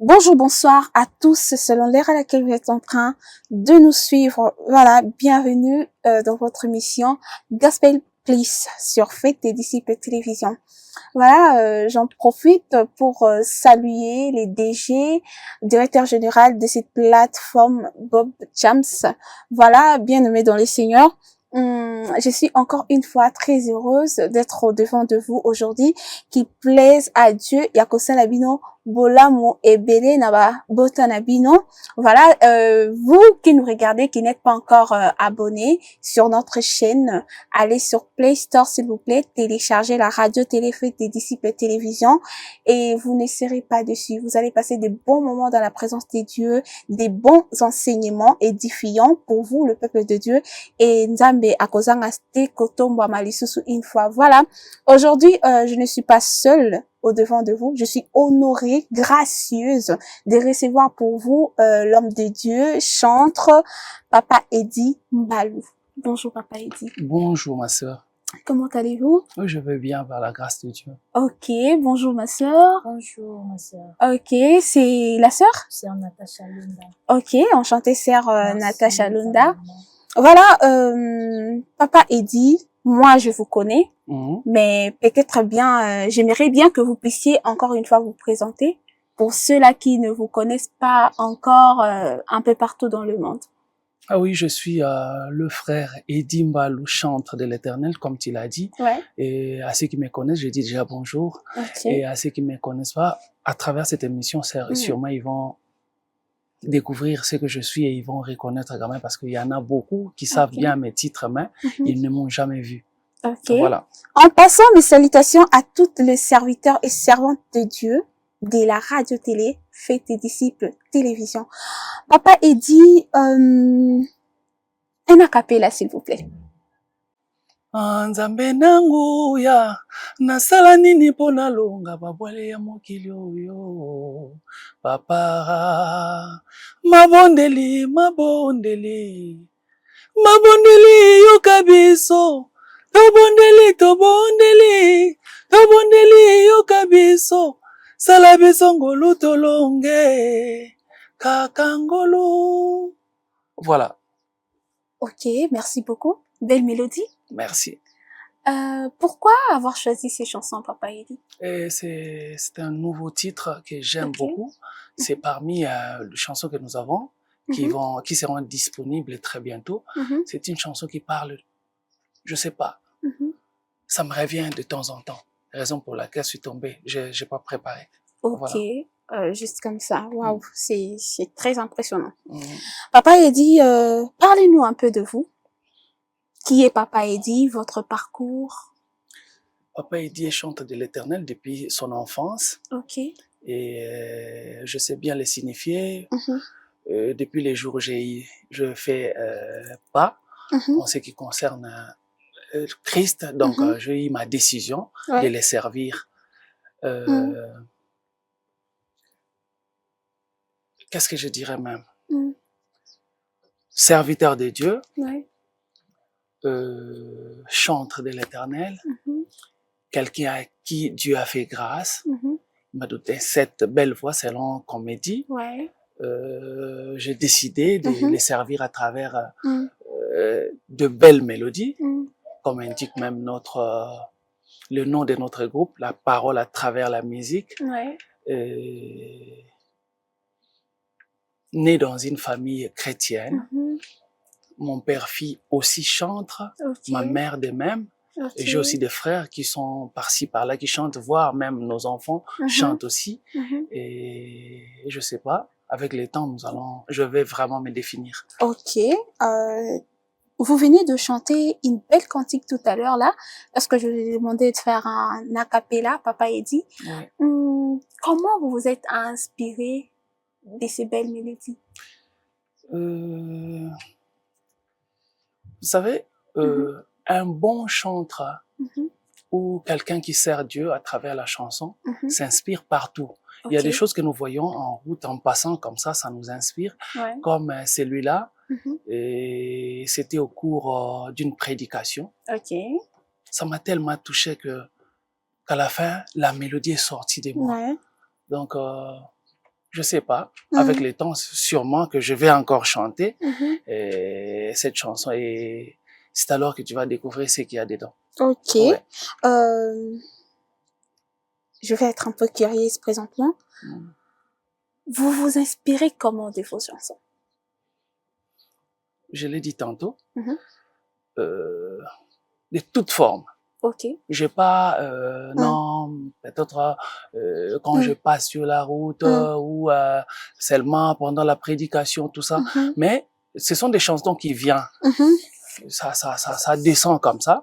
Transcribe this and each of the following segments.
Bonjour, bonsoir à tous selon l'heure à laquelle vous êtes en train de nous suivre. Voilà, bienvenue dans votre émission Gospel Please sur Fête des Disciples Télévision. Voilà, j'en profite pour saluer les DG, directeur général de cette plateforme Bob Jams. Voilà, bien aimé dans les seigneurs. Je suis encore une fois très heureuse d'être au devant de vous aujourd'hui, qui plaise à Dieu. Yakosa Labino, Bolamo et Bele Naba Botanabino. Voilà, vous qui nous regardez, qui n'êtes pas encore abonnés sur notre chaîne, allez sur Play Store s'il vous plaît, téléchargez la radio Fête des Disciples Télévision et vous ne serez pas dessus. Vous allez passer des bons moments dans la présence des dieux, des bons enseignements édifiants pour vous, le peuple de Dieu. Et Nzambe akozanga ste kotombwa malisusu une fois. Voilà. Aujourd'hui, je ne suis pas seule au devant de vous. Je suis honorée, gracieuse de recevoir pour vous l'homme de Dieu, chantre, Papa Eddie Mbalou. Bonjour Papa Eddie. Bonjour ma sœur. Comment allez-vous? Oui, je vais bien par la grâce de Dieu. Ok, bonjour ma sœur. Bonjour, ma sœur. Ok, c'est la sœur? Sœur Natacha Lunda. Ok, enchantée sœur Merci, Natacha Lunda. maman. Voilà, Papa Eddie, moi je vous connais, Mhm. mais peut-être bien, j'aimerais bien que vous puissiez encore une fois vous présenter pour ceux-là qui ne vous connaissent pas encore un peu partout dans le monde. Ah oui, je suis le frère Eddie Mbalou, chantre de l'Éternel, comme tu l'as dit. Ouais, Et à ceux qui me connaissent, je dis déjà bonjour. ok. Et à ceux qui ne me connaissent pas, à travers cette émission, sûrement ils vont découvrir ce que je suis et ils vont reconnaître quand même parce qu'il y en a beaucoup qui savent Ok. bien mes titres, mais Mhm. ils ne m'ont jamais vu. Ok. Voilà. En passant, mes salutations à tous les serviteurs et servantes de Dieu de la radio-télé Fête des Disciples Télévision. Papa Eddie, un acapella s'il vous plaît. Nzambe nanguya nasala nini mpo nalonga babwele ya mokili oyo papa mabondeli mabondeli mabondeli yoka biso tobondeli tobondeli tobondeli yoka biso sala biso ngolu tolonge kaka ngolu. Voilà, Ok, merci beaucoup. Belle mélodie. merci. Pourquoi avoir choisi ces chansons, Papa Eddie? Et c'est un nouveau titre que j'aime Ok. beaucoup. C'est parmi les chansons que nous avons qui seront disponibles très bientôt. Mhm, C'est une chanson qui parle, je sais pas, mhm. ça me revient de temps en temps. Raison pour laquelle je suis tombé, j'ai pas préparé. Ok, Voilà. juste comme ça. Waouh, c'est très impressionnant. Mhm. Papa Eddie, parlez-nous un peu de vous. Qui est Papa Eddie, votre parcours? Papa Eddie est chanteur de l'Éternel depuis son enfance Ok. et je sais bien le signifier. Mhm, Depuis les jours où je fais pas mhm. en ce qui concerne Christ, donc Mhm. j'ai eu ma décision de Ouais. les servir. Mhm. Qu'est-ce que je dirais même? Mhm. Serviteur de Dieu, Ouais. chantre de l'Éternel, Mhm. quelqu'un à qui Dieu a fait grâce. Mhm. Il m'a donné cette belle voix selon qu'on me dit. Ouais. J'ai décidé de Mhm. les servir à travers Mhm. de belles mélodies, Mhm. comme indique même le nom de notre groupe, la parole à travers la musique. Ouais. Né dans une famille chrétienne, Mhm. mon père-fille aussi chantre, Ok. ma mère de même. Ok. Et j'ai aussi des frères qui sont par-ci par-là, qui chantent, voire même nos enfants Mhm. chantent aussi. Mhm. Et je sais pas, avec le temps, je vais vraiment me définir. Ok. Vous venez de chanter une belle cantique tout à l'heure là, parce que je vous ai demandé de faire un acapella, Papa Eddie. Oui. Comment vous vous êtes inspiré de ces belles mélodies? Vous savez, Mhm. un bon chanteur Mhm. ou quelqu'un qui sert Dieu à travers la chanson Mhm. s'inspire partout. Il y a Ok. des choses que nous voyons en route, en passant comme ça nous inspire, Ouais. comme celui-là. Mhm. Et c'était au cours d'une prédication. Ok. Ça m'a tellement touché qu'à la fin, la mélodie est sortie de moi. Ouais. Donc, je sais pas, avec le temps, sûrement que je vais encore chanter cette chanson et c'est alors que tu vas découvrir ce qu'il y a dedans. Ok. Ouais. Je vais être un peu curieuse présentement. Vous vous inspirez comment de vos chansons? Je l'ai dit tantôt, de toute forme. Ok. J'ai pas, non, peut-être quand je passe sur la route ou seulement pendant la prédication, tout ça. Mais ce sont des chansons qui viennent. Ça descend comme ça.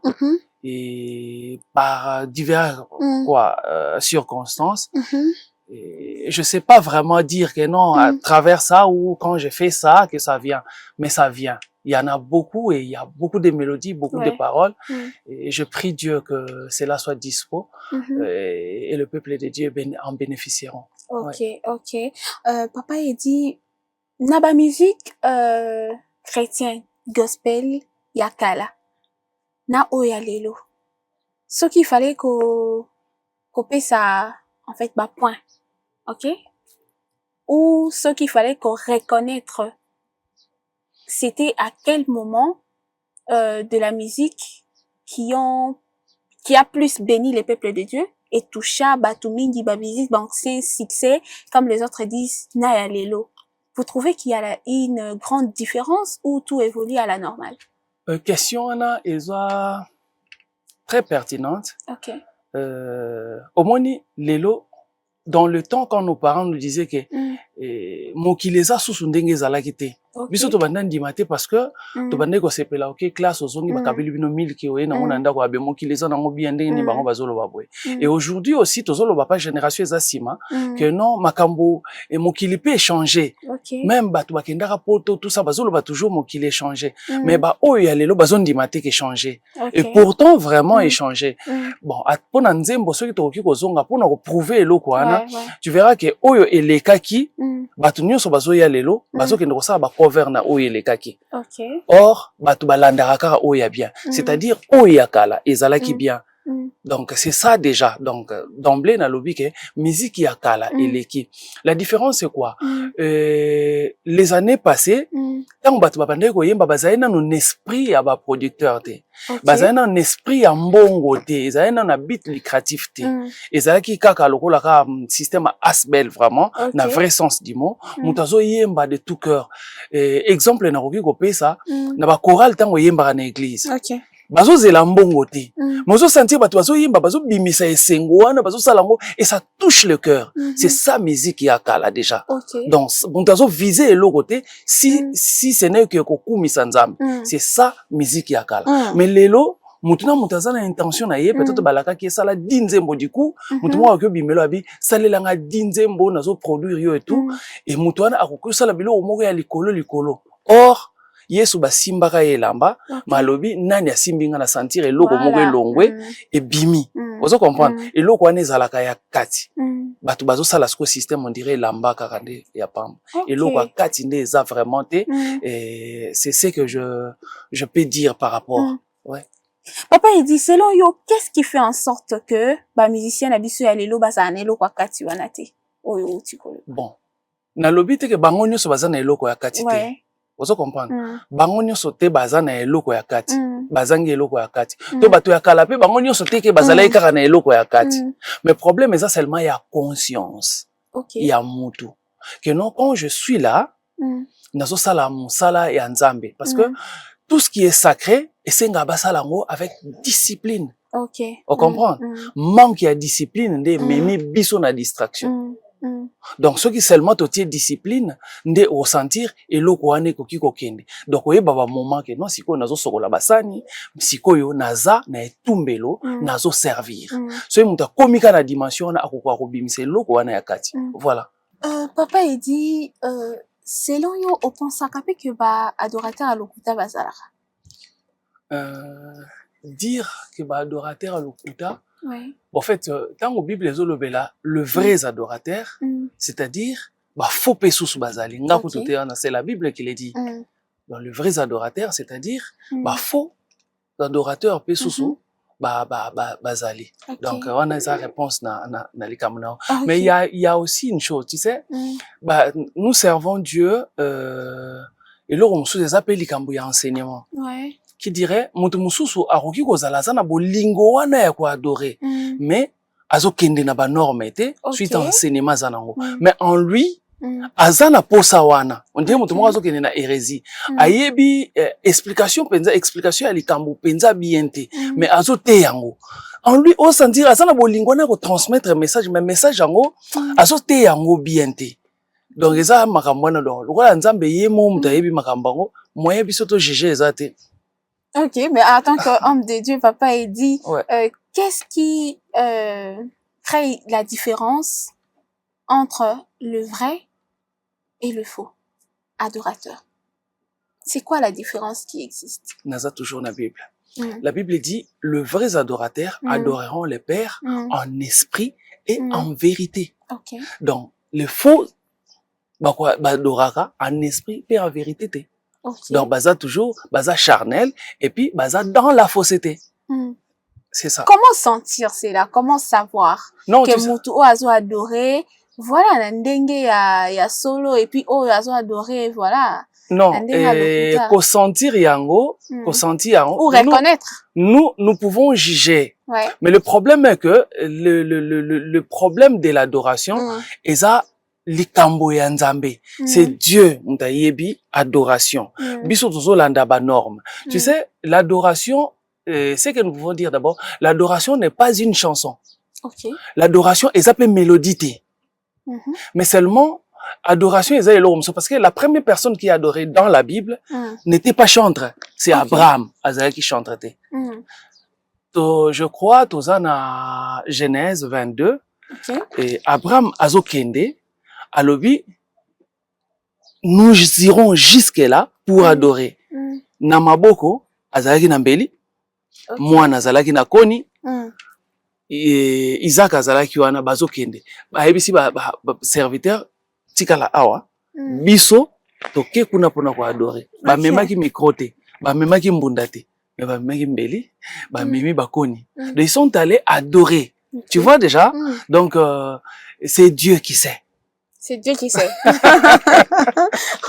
Et par divers circonstances. Et je sais pas vraiment dire que non, à travers ça ou quand je fais ça, que ça vient. Mais ça vient. Il y en a beaucoup et il y a beaucoup de mélodies, beaucoup de paroles. Et je prie Dieu que cela soit dispo et le peuple de Dieu en bénéficieront. Ok, ok. Papa, il dit, naba musique chrétienne, gospel, yakala. Na oya lelo. Ce qu'il fallait qu'on paie ça, en fait, bah, point. Ok? Ou ce qu'il fallait qu'on reconnaître, c'était à quel moment, de la musique qui a plus béni les peuples de Dieu et toucha, batumingi, babizis, c'est succès, comme les autres disent, na lelo. Vous trouvez qu'il y a une grande différence ou tout évolue à la normale? Question, Anna, est très pertinente. Ok. Au moins, lelo, dans le temps, quand nos parents nous disaient que mokileza susu ndenge ezalaki te. Biso to banda ndimate parce que to banda ko sepela ok classe ozongi bakabeli bino milki oye na ngona ndako abe mokileza nango bien ndenge ni bango bazolo babwe. Et aujourd'hui aussi tozolo ba génération ezasima que non makambo et mokili peut changer. Même batu bakendaka poto tout ça bazolo ba toujours mokili changer. Mais ba oyo ya lelo bazondimate ke changer. Et pourtant vraiment échanger. Bon, pona nzembo soki tokoki kozonga pona ko prouver eloko wana, tu verras que oyo elekaki batu nyonso bazoya lelo bazokende kosala ba cover na oyo elekaki. Or batu balandaka kaka oyo ya bien, c'est-à-dire oyo ya kala ezalaki bien. Donc c'est ça déjà. Donc d'emblée na lobi que musique ya kala eleki. La différence c'est quoi? Les années passées, tant batu babandaki koyemba bazali na un esprit ya ba producteur te. Bazali na un esprit ya mbongo te, ezali na na beat lucratif te. Ezalaki kaka lokola ka système asbel vraiment, na vrai sens du mot. Mutu azoyemba de tout cœur. Exemple na koki kopesa na ba chorale tango yemba na église. Bazozela mbongo te. Mozo sentir bato bazoyemba bazo bimisa esengo wana bazo sala ngo et ça touche le cœur. C'est ça musique ya kala déjà. Donc mutu azo viser eloko te si ce n'est que kokumisa nzambe. C'est ça musique ya kala. Mais lelo mutu na mutu azana intention na ye peut-être balaka ki sala dinzembo du coup mutu mo akyo bimelo abi salelanga dinzembo nazo produire yo et tout et mutu wana akoko sala bilo moko ya likolo. Or Yesu basimbaka elamba malobi nani asimbinga na sentir eloko moko elongwe et bimi. Ozo comprendre eloko wana ezalaka ya kati. Batu bazo sala siko système on dirait elamba kaka nde ya pamba. Eloko ya kati nde eza vraiment te et c'est ce que je peux dire par rapport. Ouais. Papa il dit selon yo qu'est-ce qui fait en sorte que ba musicien na biso ya lelo bazana eloko ya kati wana te oyo tikolo. Bon. Na lobi te ke bango nyonso bazana eloko ya kati te. Ozo comprendre bango nyonso te baza na eloko ya kati bazangi eloko ya kati to bato ya kala pe bango nyonso te ke bazala kaka na eloko ya kati mais problème eza seulement ya conscience ya mutu que non quand je suis là nazo sala musala ya nzambe parce que tout ce qui est sacré esenga basala ngo avec discipline. On comprend manque ya discipline nde memi biso na distraction. Donc ce qui seulement totie discipline nde ressentir eloko wane koki kokende. Donc oyeba ba moment que non siko nazo sokola basani sikoyo naza na etumbelo nazo servir. So mutu akomika na dimension na akoko kobimisa eloko wana ya kati. Voilà. Papa il dit selon yo opensaka pe que ba adorateur à lokuta bazalaka. Dire que ba adorateur à lokuta en fait, dans la Bible, le vrai adorateur, c'est-à-dire, faux pesus bazali. C'est la Bible qui le dit. Dans le vrai adorateur, c'est-à-dire, faux adorateur pesusu, bazali. Okay. Donc on a sa réponse na likambo na. Okay. Mais il y a aussi une chose, tu sais, nous servons Dieu et là on sous appelle likambo ya enseignement. Ouais. Qui dirait mutu mususu akoki kozala za na bolingo wana ya ko adorer. Mais azokende na ba norme te suite enseignement za nango. Mais en lui azana posa wana on dirait mutu moko azokende na hérésie ayebi explication ya likambo penza bien te mais azote yango en lui on sentir azana bolingo na ko transmettre message mais message yango azote yango bien te donc eza makambo na donc lokola nzambe ye mo mutu ayebi makambo yango moyen biso to juger eza te. Ok, mais en tant qu'homme de Dieu, papa il dit qu'est-ce qui crée la différence entre le vrai et le faux adorateur? C'est quoi la différence qui existe? Naza toujours la Bible. La Bible dit le vrai adorateur adoreront le Père en esprit et en vérité. Okay. Donc le faux adorera en esprit et en vérité. Okay. Donc baza toujours baza charnel et puis baza dans la fausseté. C'est ça. Comment sentir cela? Comment savoir que mutu oazo adorer voilà na ndenge ya solo et puis oazo adorer voilà. Non, ko sentir yango, ou reconnaître. Nous pouvons juger. Ouais. Mais le problème est que le problème de l'adoration est ça likambo ya nzambe. C'est Dieu mutayebi adoration. Biso tozolanda ba norme. Tu sais, l'adoration c'est que nous pouvons dire d'abord, l'adoration n'est pas une chanson. Okay. L'adoration est appelée mélodité. Mais seulement adoration est l'homme parce que la première personne qui est adorée dans la Bible n'était pas chantre, c'est Abraham qui chantait. Je crois dans Genèse 22 et Abraham azokende alobi nous irons jusque là pour adorer. Na maboko azalaki na mbeli, mwana azalaki na koni, Isaac azalaki wana bazokende. Ayebisi ba serviteur tikala awa biso toke kuna pona ko adorer. Ba memaki micro te, ba memaki mbunda te, mais ba memaki mbeli, ba memi bakoni. Ils sont allés adorer. Tu vois déjà? Donc c'est Dieu qui sait. C'est Dieu qui sait.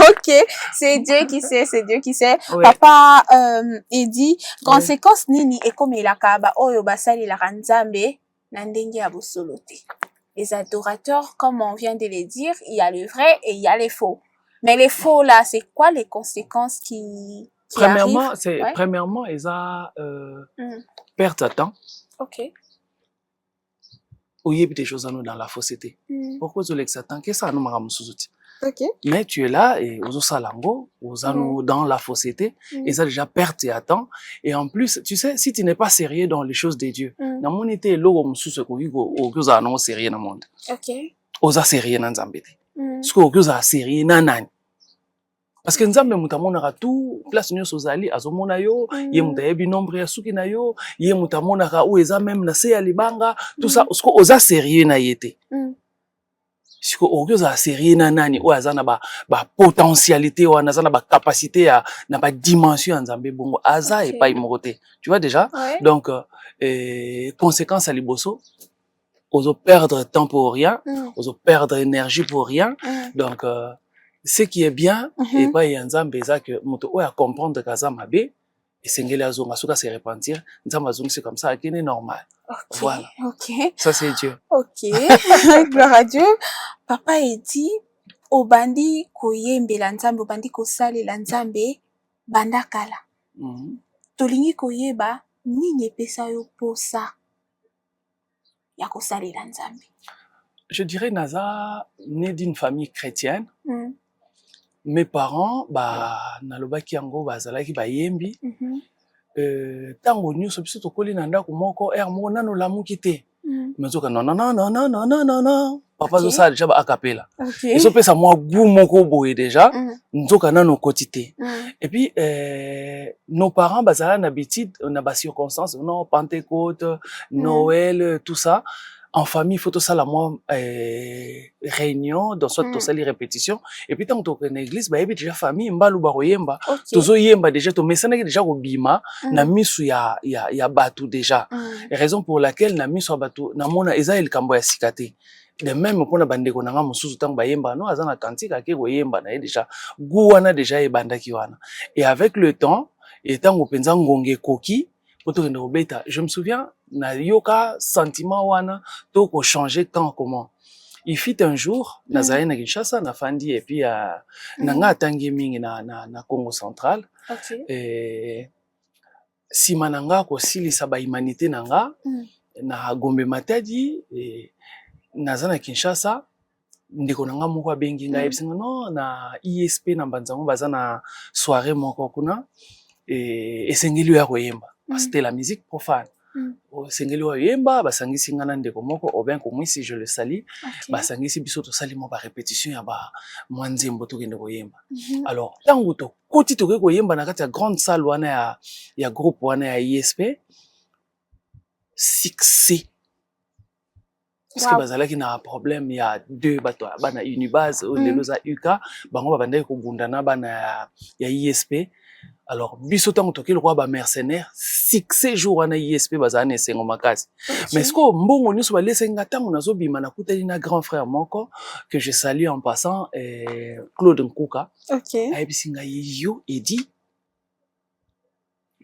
Ok, c'est Dieu qui sait, c'est Dieu qui sait. Oui. Papa il dit conséquence nini ekomelaka ba oyo basali la nzambe na ndenge ya bosolote. Les adorateurs, comme on vient de le dire, il y a le vrai et il y a les faux. Mais les faux là, c'est quoi les conséquences qui premièrement, arrivent? Premièrement, ils a perte de temps. Ok. Il y a des choses dans la fausseté. Pourquoi tu l'ex attends? Qu'est-ce que ça nous m'a Ok. Mais tu es là et aux salango, aux dans la fausseté, et ça déjà perte et attend. Et en plus, tu sais, si tu n'es pas sérieux dans les choses de Dieu, dans mon été, l'eau comme sous ce qu'on a non sérieux dans le monde. Ok. Aux sérieux dans Zambété. Ce qu'on a sérieux nan. Parce que nzambe mutamona tout place nyo sozali azomona yo ye mutayebi nombre ya suki na yo ye mutamona ka ou eza même na se ya libanga tout ça ce qu'on oza sérieux na yete ce qu'on oza sérieux na nani ou azana ba potentialité ou azana ba capacité ya na ba dimension nzambe bongo aza et pas imoroté tu vois déjà donc conséquence à liboso ozo perdre temps pour rien ozo perdre énergie pour rien donc ce qui est bien et pas yanzambe ça que moto oya comprendre kaza mabe et sengeli azonga soka se repentir nzamba zonga c'est comme ça qui est normal. Okay, voilà. OK. Ça c'est Dieu. OK. Gloire à Dieu. Papa il dit obandi koyembela nzambe obandi kosalela nzambe banda kala. Tolingi koyeba nini pesa yo posa ya kosalela nzambe. Je dirais Naza né d'une famille chrétienne. Mes parents nalobaki yango bazalaki bayembi tango nyuso biso tokoli na ndako moko moko nano lamuki te mezoka non papa zo sala déjà ba acapella eso pesa moi goût moko boye déjà nzoka nano quotité et puis nos parents bazala na habitude na ba circonstances non Pentecôte Noël tout ça en famille, il faut tout ça la moi réunion, dans soit tout ça les répétitions. Et puis tant que tu es en église, bah, il y a déjà famille, mbalu ba yemba. Tozo yemba déjà, tu mets ça déjà au bima, na misu ya batu déjà. Et raison pour laquelle na misu ya batu, na mona eza el kambo ya sikate. De même pour na bande ko na nga mususu tant ba yemba, no azana kanti ka ke go yemba na déjà. Guwana déjà e banda ki wana. Et avec le temps, et tant que penza ngonge koki, je me souviens, na yoka sentiment wana, to ko changer quand comment. Il fit un jour, na zaye na Kinshasa, na fandi, et puis na nga atangi mingi na Congo central. Et si mananga ko silisa ba humanité nanga, na Gombe Matadi, et na zana Kinshasa, ndeko nanga moko bengi nga yebsinga no na ISP na banzango bazana soirée moko kuna, et sengeli ya koyemba. C'était la musique profane. Sengeli wa yemba basangisi ngana ndeko moko Obin Komwisi, je le salue. Basangisi biso to sali mo ba répétition ya ba mwanzembo to kende koyemba. Alors tango to koti to koyemba na kati ya grande salle wana ya groupe wana ya ISP, succès. Parce que bazalaki na problème ya deux bato bana Unibase ou lelo za UK bango babandaki kobundana bana ya ISP. Alors, biso tango toki le roi ba mercenaire, succès jour wana ISP bazana esengo makasi. Mais ce que mbongo nyuso ba lesenga tango nazo bima na kutali na grand frère moko que je salue en passant, Claude Nkuka. Ayebisinga yo edi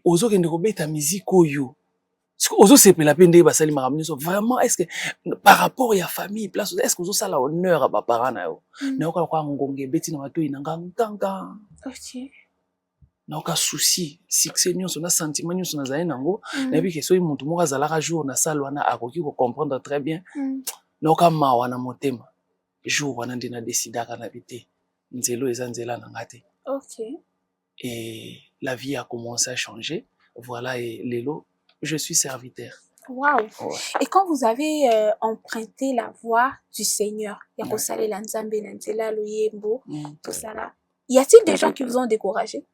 ozo kende ko beta musique oyo. Ozo sepela pende basali makambo so vraiment est-ce que par rapport ya famille place est-ce que ozo sala honneur à ba parents na yo. Na yoka kwa ngonge beti na bato inanga nganga. Na aucun souci succès nyonso na sentiment nyonso na zali nango na bi ke so mutu moko azalaka jour na salle wana akoki ko comprendre très bien na aucun mawa na motema jour wana ndina décidaka na bité nzelo eza nzela na ngate. Et la vie a commencé à changer, voilà, et lelo je suis serviteur. Wow. Et quand vous avez emprunté la voix du Seigneur, Yakosale Lanzambe Nantela Loyembo, tout ça là, y a-t-il des gens qui vous ont découragé?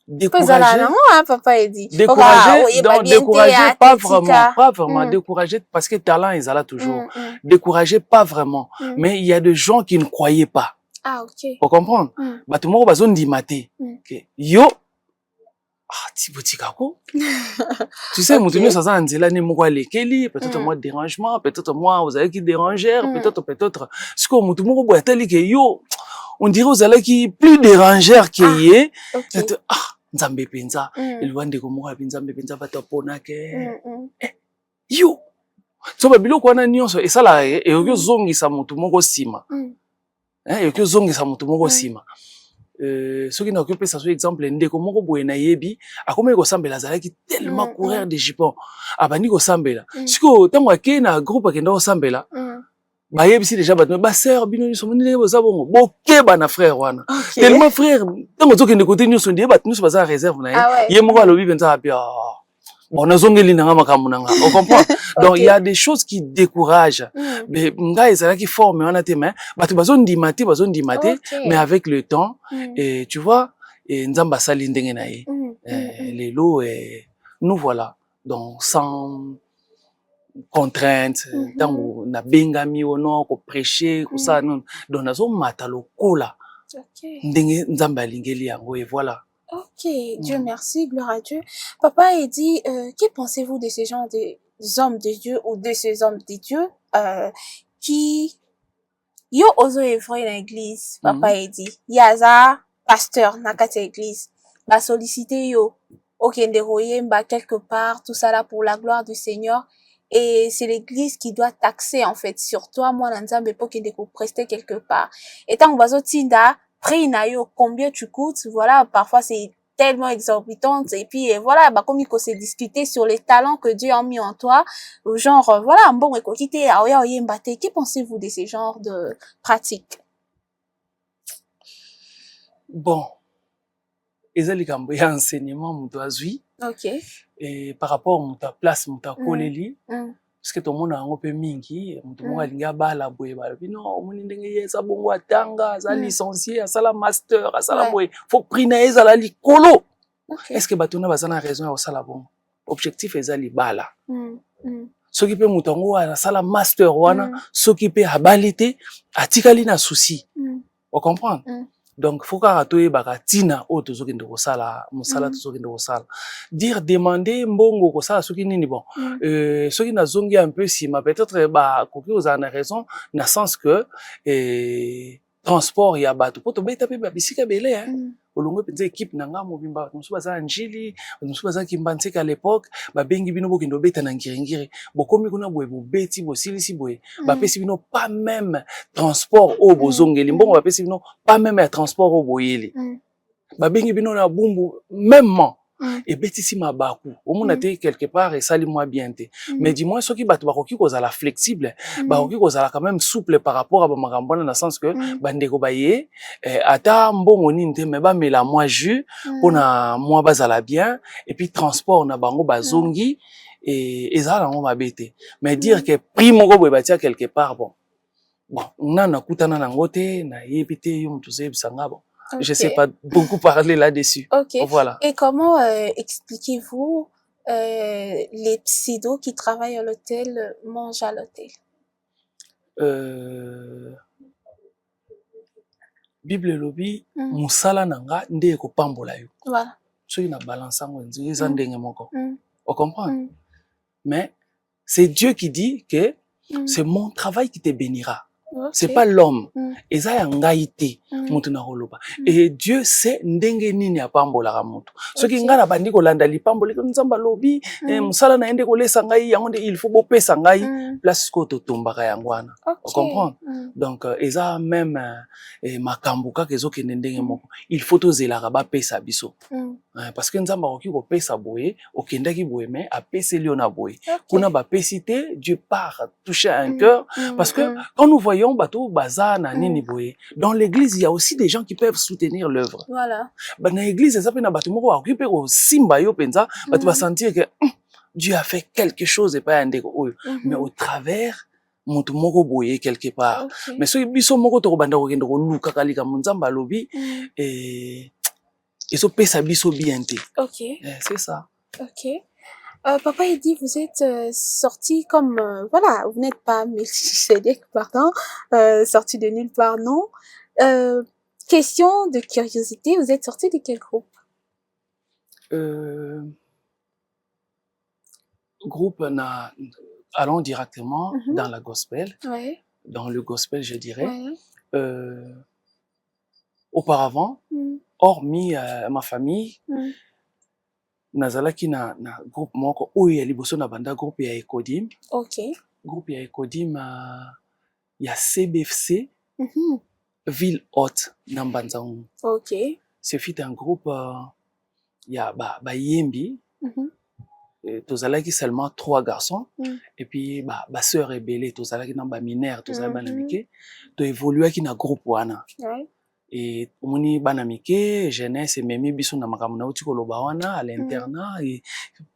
Découragé, papa dit. Découragé, donc découragé, pas vraiment, découragé parce que talent ils là toujours. Découragé, pas vraiment, mais il y a des gens qui ne croyaient pas. Ah ok. Vous comprenez? Bah tout le monde va zone dimaté. Yo, tibotikako. Tu sais, mon tenue ça ça nzela ne moko lekeli, peut-être moi dérangement, peut-être moi vous avez qui dérangeur, peut-être ce que mon tout le monde boit tali que yo. On dirait aux allez qui plus dérangeur qui est. Nzambe penza. Il voit des comme nzambe penza batapona ke. Yo. So babilo kwa na nyonso et ça là et yo zongi sa mutu moko sima. Yo zongi sa mutu moko sima. Ce qui n'a occupé ça sur exemple ndeko moko boye na yebi akoma ko sambela zalaki tellement courir de jupons. Abani ko sambela. Siko tango ke na groupe akenda ko sambela. Ba yebisi déjà ba sœur bino nyuso munile boza bongo bokeba na frère wana tellement frère tango zokende côté nyuso ndiye bat nyuso baza réserve na ye moko alobi benza apia bon nazongeli nanga makambo nanga on comprend. Donc il y a des choses qui découragent mais nga ezala ki forme wana te mais batu bazondimate mais avec le temps et tu vois et nzamba sali ndenge na ye lelo nous voilà donc sans contrainte tango na bengami ono ko prêcher ko ça non donc nazo mata lokola ndenge nzamba lingeli yango et voilà. Dieu merci, gloire à Dieu. Papa il dit que pensez-vous de ces gens des hommes de Dieu ou de ces hommes de Dieu qui yo ozo evre na église papa il dit yaza pasteur na kati église ba solliciter yo okende royemba quelque part tout ça là pour la gloire du Seigneur. Et c'est l'église qui doit taxer, en fait, sur toi, moi, l'ensemble, pour qu'il te prester quelque part. Et tant que vous tinda, prix nayo, combien tu coûtes, voilà, parfois c'est tellement exorbitant, et puis, voilà, bah, comme il faut se discuter sur les talents que Dieu a mis en toi, genre, voilà, bon, écoutez, que pensez-vous de ces genres de pratiques? Bon. Ezali kambo ya enseignement mutu azui. Et par rapport à ta place, ta koleli, parce que tout le monde a un peu mingi, tout le monde a linga bala boye bala. Non, on m'a dit ça bongo atanga, ça licencié, ça la master, ça la boye. Faut priner ça la likolo. Est-ce que batuna bazana raison à ça la bon? Objectif est ça li bala. soki pe moto yango asala master wana soki pe abali te atikali na souci. On comprend? Donc faut kaka toyebaka tina oyo tozokende kosala mosala tozokende kosala. Dire demander mbongo kosala soki nini bon. Soki nazongi un peu sima peut-être ba koki ozala na raison na sens que transport ya bato po tobeta pe ba bisika belé hein. Olongo penza équipe nanga mobimba musu baza njili musu baza kimbanseka à l'époque ba bengi bino bokende obeta na ngiringiri bokomi kuna boye bobeti bosilisi boye ba pesi bino pas même transport au bozongeli mbongo ba pesi bino pas même transport au boyeli ba bengi bino na bumbu même et betisi mabaku omona te quelque part et sali moi bien te mais dis-moi soki bato bakoki kozala flexible bakoki kozala quand même souple par rapport à ba makambo na sens que bandeko baye ata mbongo nini te mais ba mela moi jus pona moi bazala bien et puis transport na bango bazongi et ezala ngo mabete mais dire que prix moko boye batia quelque part bon nana kutana nango te na yebite yo mtu zebisanga bon. Okay. Je sais pas beaucoup parler là-dessus. Okay. Voilà. Et comment expliquez-vous les pseudos qui travaillent à l'hôtel mangent à l'hôtel? Bible lobi musala nanga nde ko pambola yo. Voilà. Soki na balance ngo nzi eza ndenge moko. On comprend? Mais c'est Dieu qui dit que c'est mon travail qui te bénira. Okay. C'est pas l'homme. Eza ya ngai te mutu na koloba. Et Dieu sait ndenge nini apambola ka mutu. Soki ngana bandi ko landa lipamboli ko nzamba lobi musala na ende ko lesa ngai yango nde il faut bo pesa ngai place ko to tombaka yango wana. On comprend? Donc eza même makambo ka kezo ke ndenge moko. Il faut to zelaka ba pesa biso. Parce que nzamba ko ki ko pesa boye okendaki boye mais a pesa liona boye. Kuna ba pesité Dieu part toucher un cœur parce que quand nous voyons bateau bazana nini boye dans l'église il y a aussi des gens qui peuvent soutenir l'œuvre. Voilà. Dans l'église ça peut na bateau moko occuper au simba yo penza bateau va sentir que Dieu a fait quelque chose et pas ndeko oyo mais au travers mutu moko boye quelque part. Mais so biso moko to banda ko kende ko luka kalika munzamba lobi et so pesa biso bien te. OK. C'est ça. OK. Papa, il dit, vous êtes sorti comme, voilà, vous n'êtes pas Melchisedec, pardon, sorti de nulle part, non. Question de curiosité, vous êtes sorti de quel groupe? Groupe, allons directement dans la gospel. Ouais. Dans le gospel, je dirais. Ouais. Auparavant, hormis ma famille, nazalaki na groupe moko oyo ya liboso na banda groupe ya Ekodim. OK. Groupe ya Ekodim ya CBFC Ville Haute na Mbanzangu. OK. Ce fut un groupe ya ba yembi. Tozalaki seulement 3 garçons et puis ba sœur rebelle tozalaki na ba mineur tozalaki bana mike to évoluaki na groupe wana. Ouais. Et omoni bana mike jeunesse memi biso na makambo na uti koloba wana à l'internat et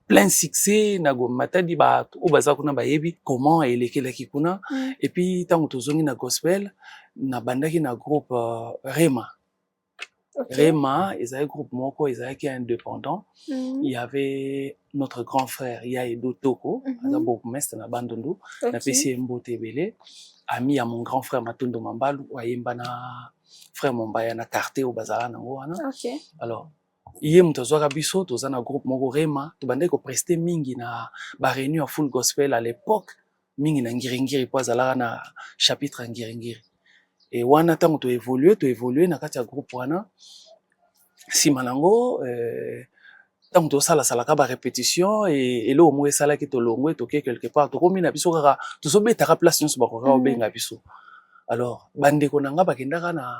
plein succès na go matadi ba o baza kuna ba yebi comment elekelaki kuna et puis tango tozongi na gospel na bandaki na groupe Rema. Okay. Rema ezali groupe moko ezalaki indépendant. Il y avait notre grand frère Yaedo Toko aza bourgmestre na Bandundu na pesi mbote belé ami ya mon grand frère Matondo Mambalu ayemba na frère Mombaya na quartier au bazala nango wana. OK. Alors iye mutazwaka biso toza na groupe moko Rema to bandai ko prester mingi na ba réunion full gospel à l'époque mingi na ngiringiri po azalaka na chapitre ngiringiri et wana tango to évoluer na kati ya groupe wana sima nango tango to sala ka ba répétition et lo mo esala ki to longwe to quelque part to komi na biso kaka to so betaka place nyonso ba ko benga biso. Alors bandeko nanga bakendaka na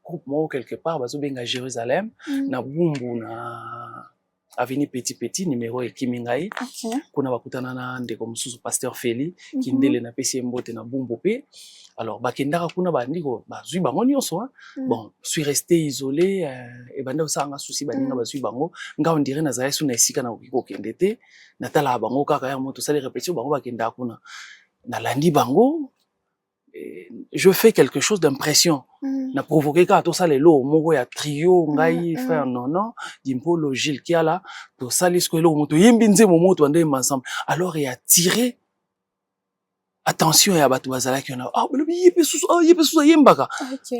groupe moko quelque part bazo benga Jérusalem na Bumbu na avenue Petit numéro ekimingai. Okay. Kuna bakutana na ndeko mususu pasteur Feli kindele na pesi mbote na Bumbu pe. Alors bakendaka kuna bandiko bazui bango nyonso bon suis resté isolé et banda osanga souci baninga bazui bango nga on dirait nazaya suna esika na okiko kendete na tala bango kaka ya moto sali répétition bango bakendaka kuna na landi bango je fais quelque chose d'impression. Na provoqué ka to ça les lots moko ya trio ngai frère Nono Dimpolo Gilles Kiala to sali sko lo moto yembi nzembo moto ande ensemble alors il a tiré attention ya batu bazala ki na ah yepe susu yembaka. OK.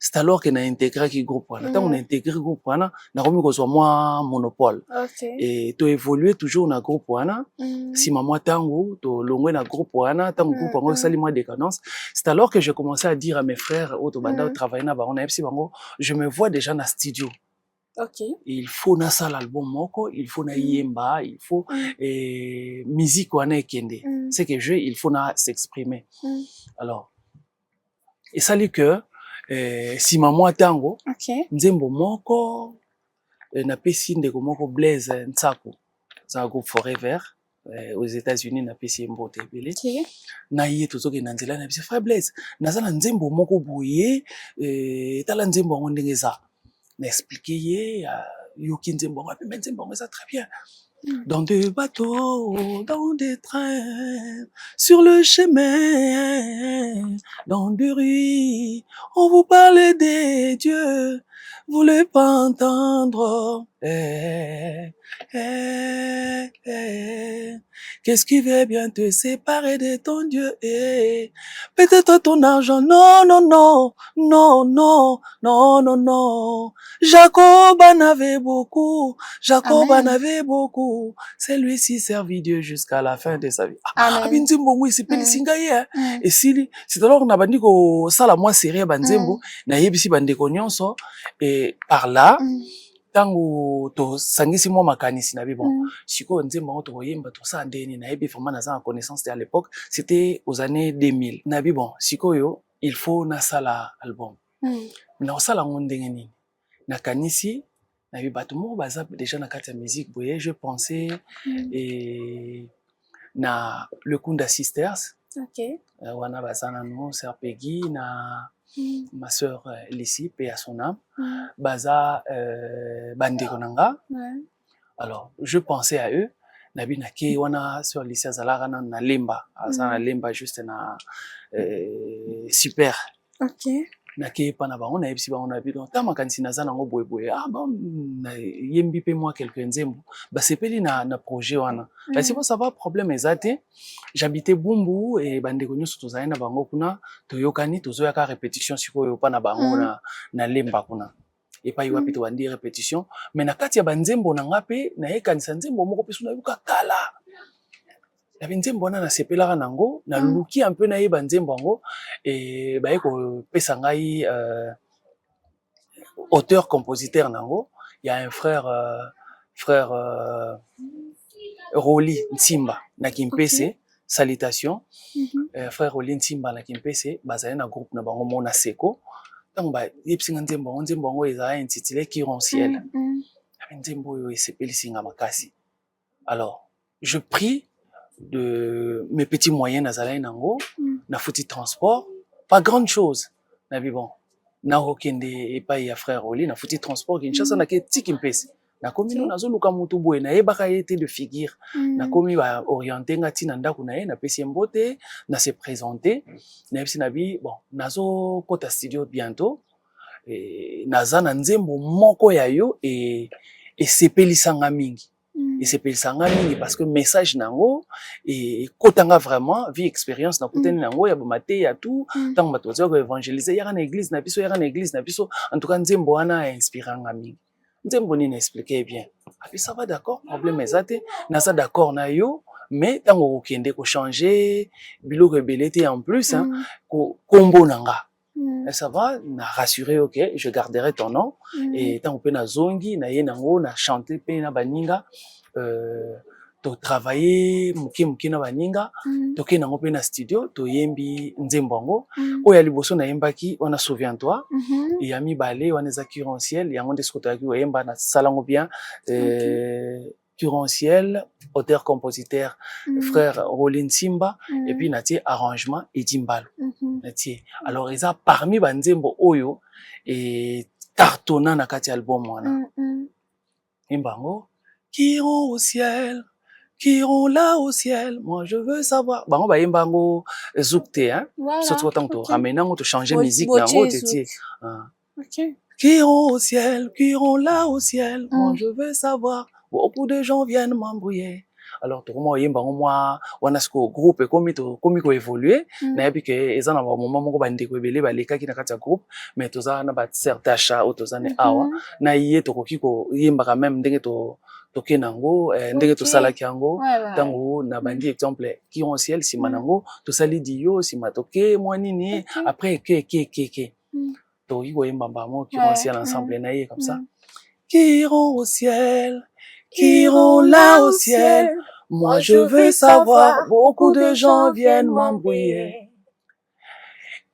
C'est alors qu'on a intégré qui groupe là. Tant on a intégré groupe là, na komi ko so moi monopole. OK. Et to évoluer toujours na groupe là. Si maman tango to longwe na groupe là, tango groupe ngo sali moi décadence. C'est alors que j'ai commencé à dire à mes frères auto banda travailler na ba on a epsi bango, je me vois déjà na studio. OK. Il faut na sala album moko, il faut na yemba, il faut musique wana ekende. C'est que il faut na s'exprimer. Alors et ça dit que si maman tango nzembo moko na pesi ndeko moko Blaise Ntsako za groupe Forever aux États-Unis na pesi mbote belé na ye tozoke na nzela na bise frère Blaise nazala nzembo moko boye tala nzembo ngo ndengeza na expliquer ye yoki nzembo ngo pe nzembo ngo ça très bien. Dans des bateaux, dans des trains, sur le chemin, dans des rues, on vous parle des dieux, vous voulez pas entendre. Qu'est-ce qui veut bien te séparer de ton Dieu? Peut-être ton argent, non, non, non, non, non, non, non, non. Jacob en avait beaucoup, Jacob en avait beaucoup. C'est lui-ci servi Dieu jusqu'à la fin de sa vie. Nzembo oui, c'est pelisinga ye. Et si c'est alors qu'on a bandi ko sala moi sérieux banzembo, na yebisi bandeko nyonso et par là tango to sangisi mo makanisi na bi bon. Siko nzembo to yemba to sa ndeni na yebi vraiment na za connaissance à l'époque, c'était aux années 2000. Na bi bon, siko yo, il faut na sala album. Na sala ngondenge nini. Na kanisi na bi bato mo baza déjà na kati ya musique boye je pensais et na le Kunda Sisters. OK. Wana bazana no sœur Peggy na ma sœur Lissi paix à son âme. Baza bandeko nanga. Alors je pensais à eux na bi na ke wana sœur Lissi azala na lemba azana lemba juste na super. OK. Na ke pa na ba on a ebisi ba on a bi donc ta makanisi na zana ngo boye bon na yembi pe moi quelques nzembo ba sepeli na projet wana la c'est bon ça va problème ezate j'habitais Bumbu et bandeko nyoso tozali na bango kuna toyokani tozoya ka répétition sikoyo pa na bango na lemba kuna et pa yiwa pito bandi répétition mais na kati ya banzembo na ngape na yekanisa nzembo moko pe suna yuka kala la nzembo wana na sepelaka nango na luki un peu na yeba nzembo ngo et ba yeko pesa ngai auteur compositeur nango il y a un frère Roli Ntimba na Kimpese salutations frère Roli Ntimba na Kimpese bazali na groupe na bango mona seko tant ba yipsinga nzembo ngo ezala intitulé Kironciel nzembo yo esepelisinga makasi. Alors je prie de mes petits moyens nazalai nango na futi transport pas grande chose na bi bon na okende et pas ya frère Oli na futi transport Kinshasa na ke tiki mpesi na komi no nazo luka mutu boye na yebaka été de figure na komi ba orienter ngati na ndako na ye na pesi mbote na se présenter na yebisi na bi bon nazo kota studio bientôt et naza na nzembo moko ya yo et sepelisanga mingi. Et c'est pelissanga mingi parce que message nango et kotanga vraiment vie expérience na koteni nango ya bomate ya tout tant bato zo évangéliser ya na église na biso en tout cas nzembo wana inspiranga mingi nzembo ni expliquer bien puis ça va d'accord problème ezate na ça d'accord na yo mais tango okende ko changer biloko ebelete en plus ko kombo nanga. Et ça va, na rassuré, ok, je garderai ton nom. Et tant que na zongi, na yenango, na chanter, pe na baninga, to travailler, muke na baninga, to ke nango pe na studio, to yembi nzembongo. Oya liboso na yembaki, on a souviens-toi, yami balé, on est Kironciel, yango deskoto yaki, yemba na salango bien, Kironciel, auteur, compositeur, frère Rolin Simba, et puis natie arrangement et Dimbalo. Natie. Alors, ils ont parmi banzembo oyo et cartonnant na kati album wana. Imbango, Kironciel, qui iront là au ciel. Moi, je veux savoir. Bah, on va y mbango zoukte, hein. Voilà. Surtout autant que tu ramènes, on te changer musique, Boche nango, zouk. t'étiez. Ok. Qui iront au ciel, qui iront là au ciel. Moi, je veux savoir. Beaucoup de gens viennent m'embrouiller. Alors, tout le monde, moi, on a ce groupe, comme il évolué, n'a pas que, ils ont un moment, on va ndeko ebele, ba leka ki na kati ya groupe, mais tous ça, na ba certain achat, ou tous ça, ne awa, na yé, to koki ko, yemba quand même, ndenge to kenango, ndenge to sala kiango, tango, na bandi exemple, qui ont ciel, si manango, to sali diyo, si matoke, moi nini, après, ke. To yiko yemba mbamo, qui ont ciel ensemble, na yé comme ça. Qui iront au ciel, qui iront là au ciel. Moi, je veux savoir, beaucoup de gens viennent m'embrouiller.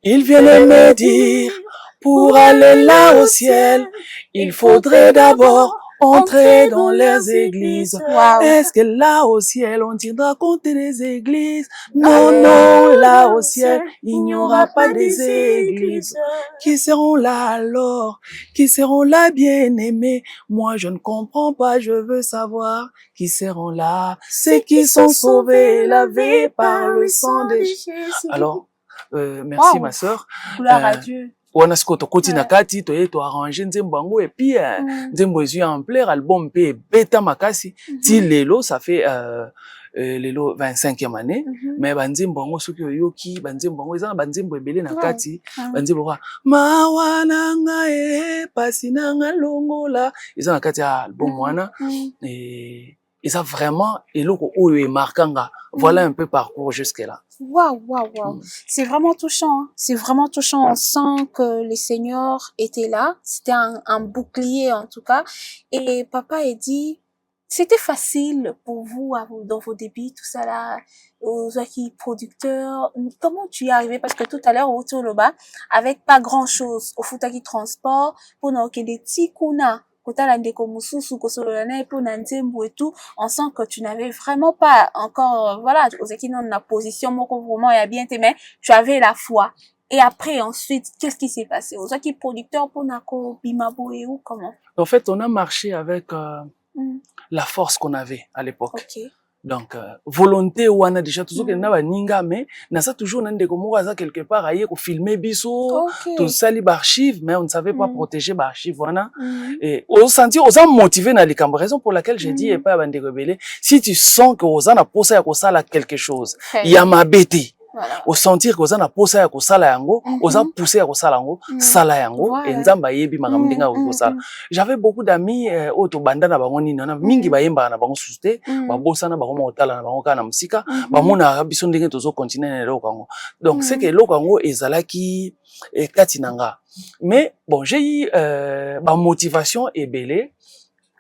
Ils viennent me dire, pour aller là au ciel, il faudrait d'abord entrer dans les églises. Wow. Est-ce que là au ciel, on tiendra compte des églises? Non, non, là au ciel, il n'y aura pas des églises. Qui seront là alors? Qui seront là bien-aimés? Moi, je ne comprends pas, je veux savoir qui seront là. Ceux qui sont sauvés, lavés par le sang de Jésus. Alors, merci ma sœur. Gloire à Dieu. Wana siko tokoti na kati toye to arranger nzembo yango et puis nzembo ezui en plaire album pe beta makasi ti lelo ça fait lelo 25e année mais banzembo yango soki oyoki banzembo yango eza na banzembo ebele na kati banzembo kwa mawana ngae pasi na ngalongola eza na kati ya album wana et ça vraiment eloko oyo e markanga voilà un peu parcours jusque là. Waouh, waouh, waouh. C'est vraiment touchant. Hein. C'est vraiment touchant. On sent que le Seigneur était là. C'était un bouclier, en tout cas. Et papa a dit, c'était facile pour vous, dans vos débuts, tout ça là, aux producteurs. Comment tu y es arrivé? Parce que tout à l'heure, au Toloba, avec pas grand chose, au Futaki Transport, pour n'avoir que des petits kuna. Et tout, on sent que tu n'avais vraiment pas encore, voilà, aux équipes dans la position, vraiment, il y a bien été, mais tu avais la foi. Et après, ensuite, qu'est-ce qui s'est passé? Aux équipes producteurs, pour Nako, Bimabo et où, comment? En fait, on a marché avec, la force qu'on avait à l'époque. Okay. Donc, volonté ou on a déjà toujours qu'il n'a ninga, mais n'a ça toujours n'a des comme ça quelque part ailleurs pour filmer biso, tout ça les archives, mais on ne savait pas protéger les archives, voilà. Et on sentit, on s'est motivé dans les campagnes, raison pour laquelle j'ai dit et pas avant de rebeller. Si tu sens que on a posé à ça là quelque chose, il y a ma bêtise. Voilà. Au sentir que na posa ya kosala yango, oza pousser ya kosala yango, sala yango, enzamba yebi makamdinga kosala. J'avais beaucoup d'amis auto banda na bango nini na mingi bayemba na bango susute, ba bosa na bango motala na bango kana musika, ba mona biso ndenge tozo continuer na loko yango. Donc c'est que loko yango ezalaki katinanga. Mais bon, j'ai eu ba motivation ebele.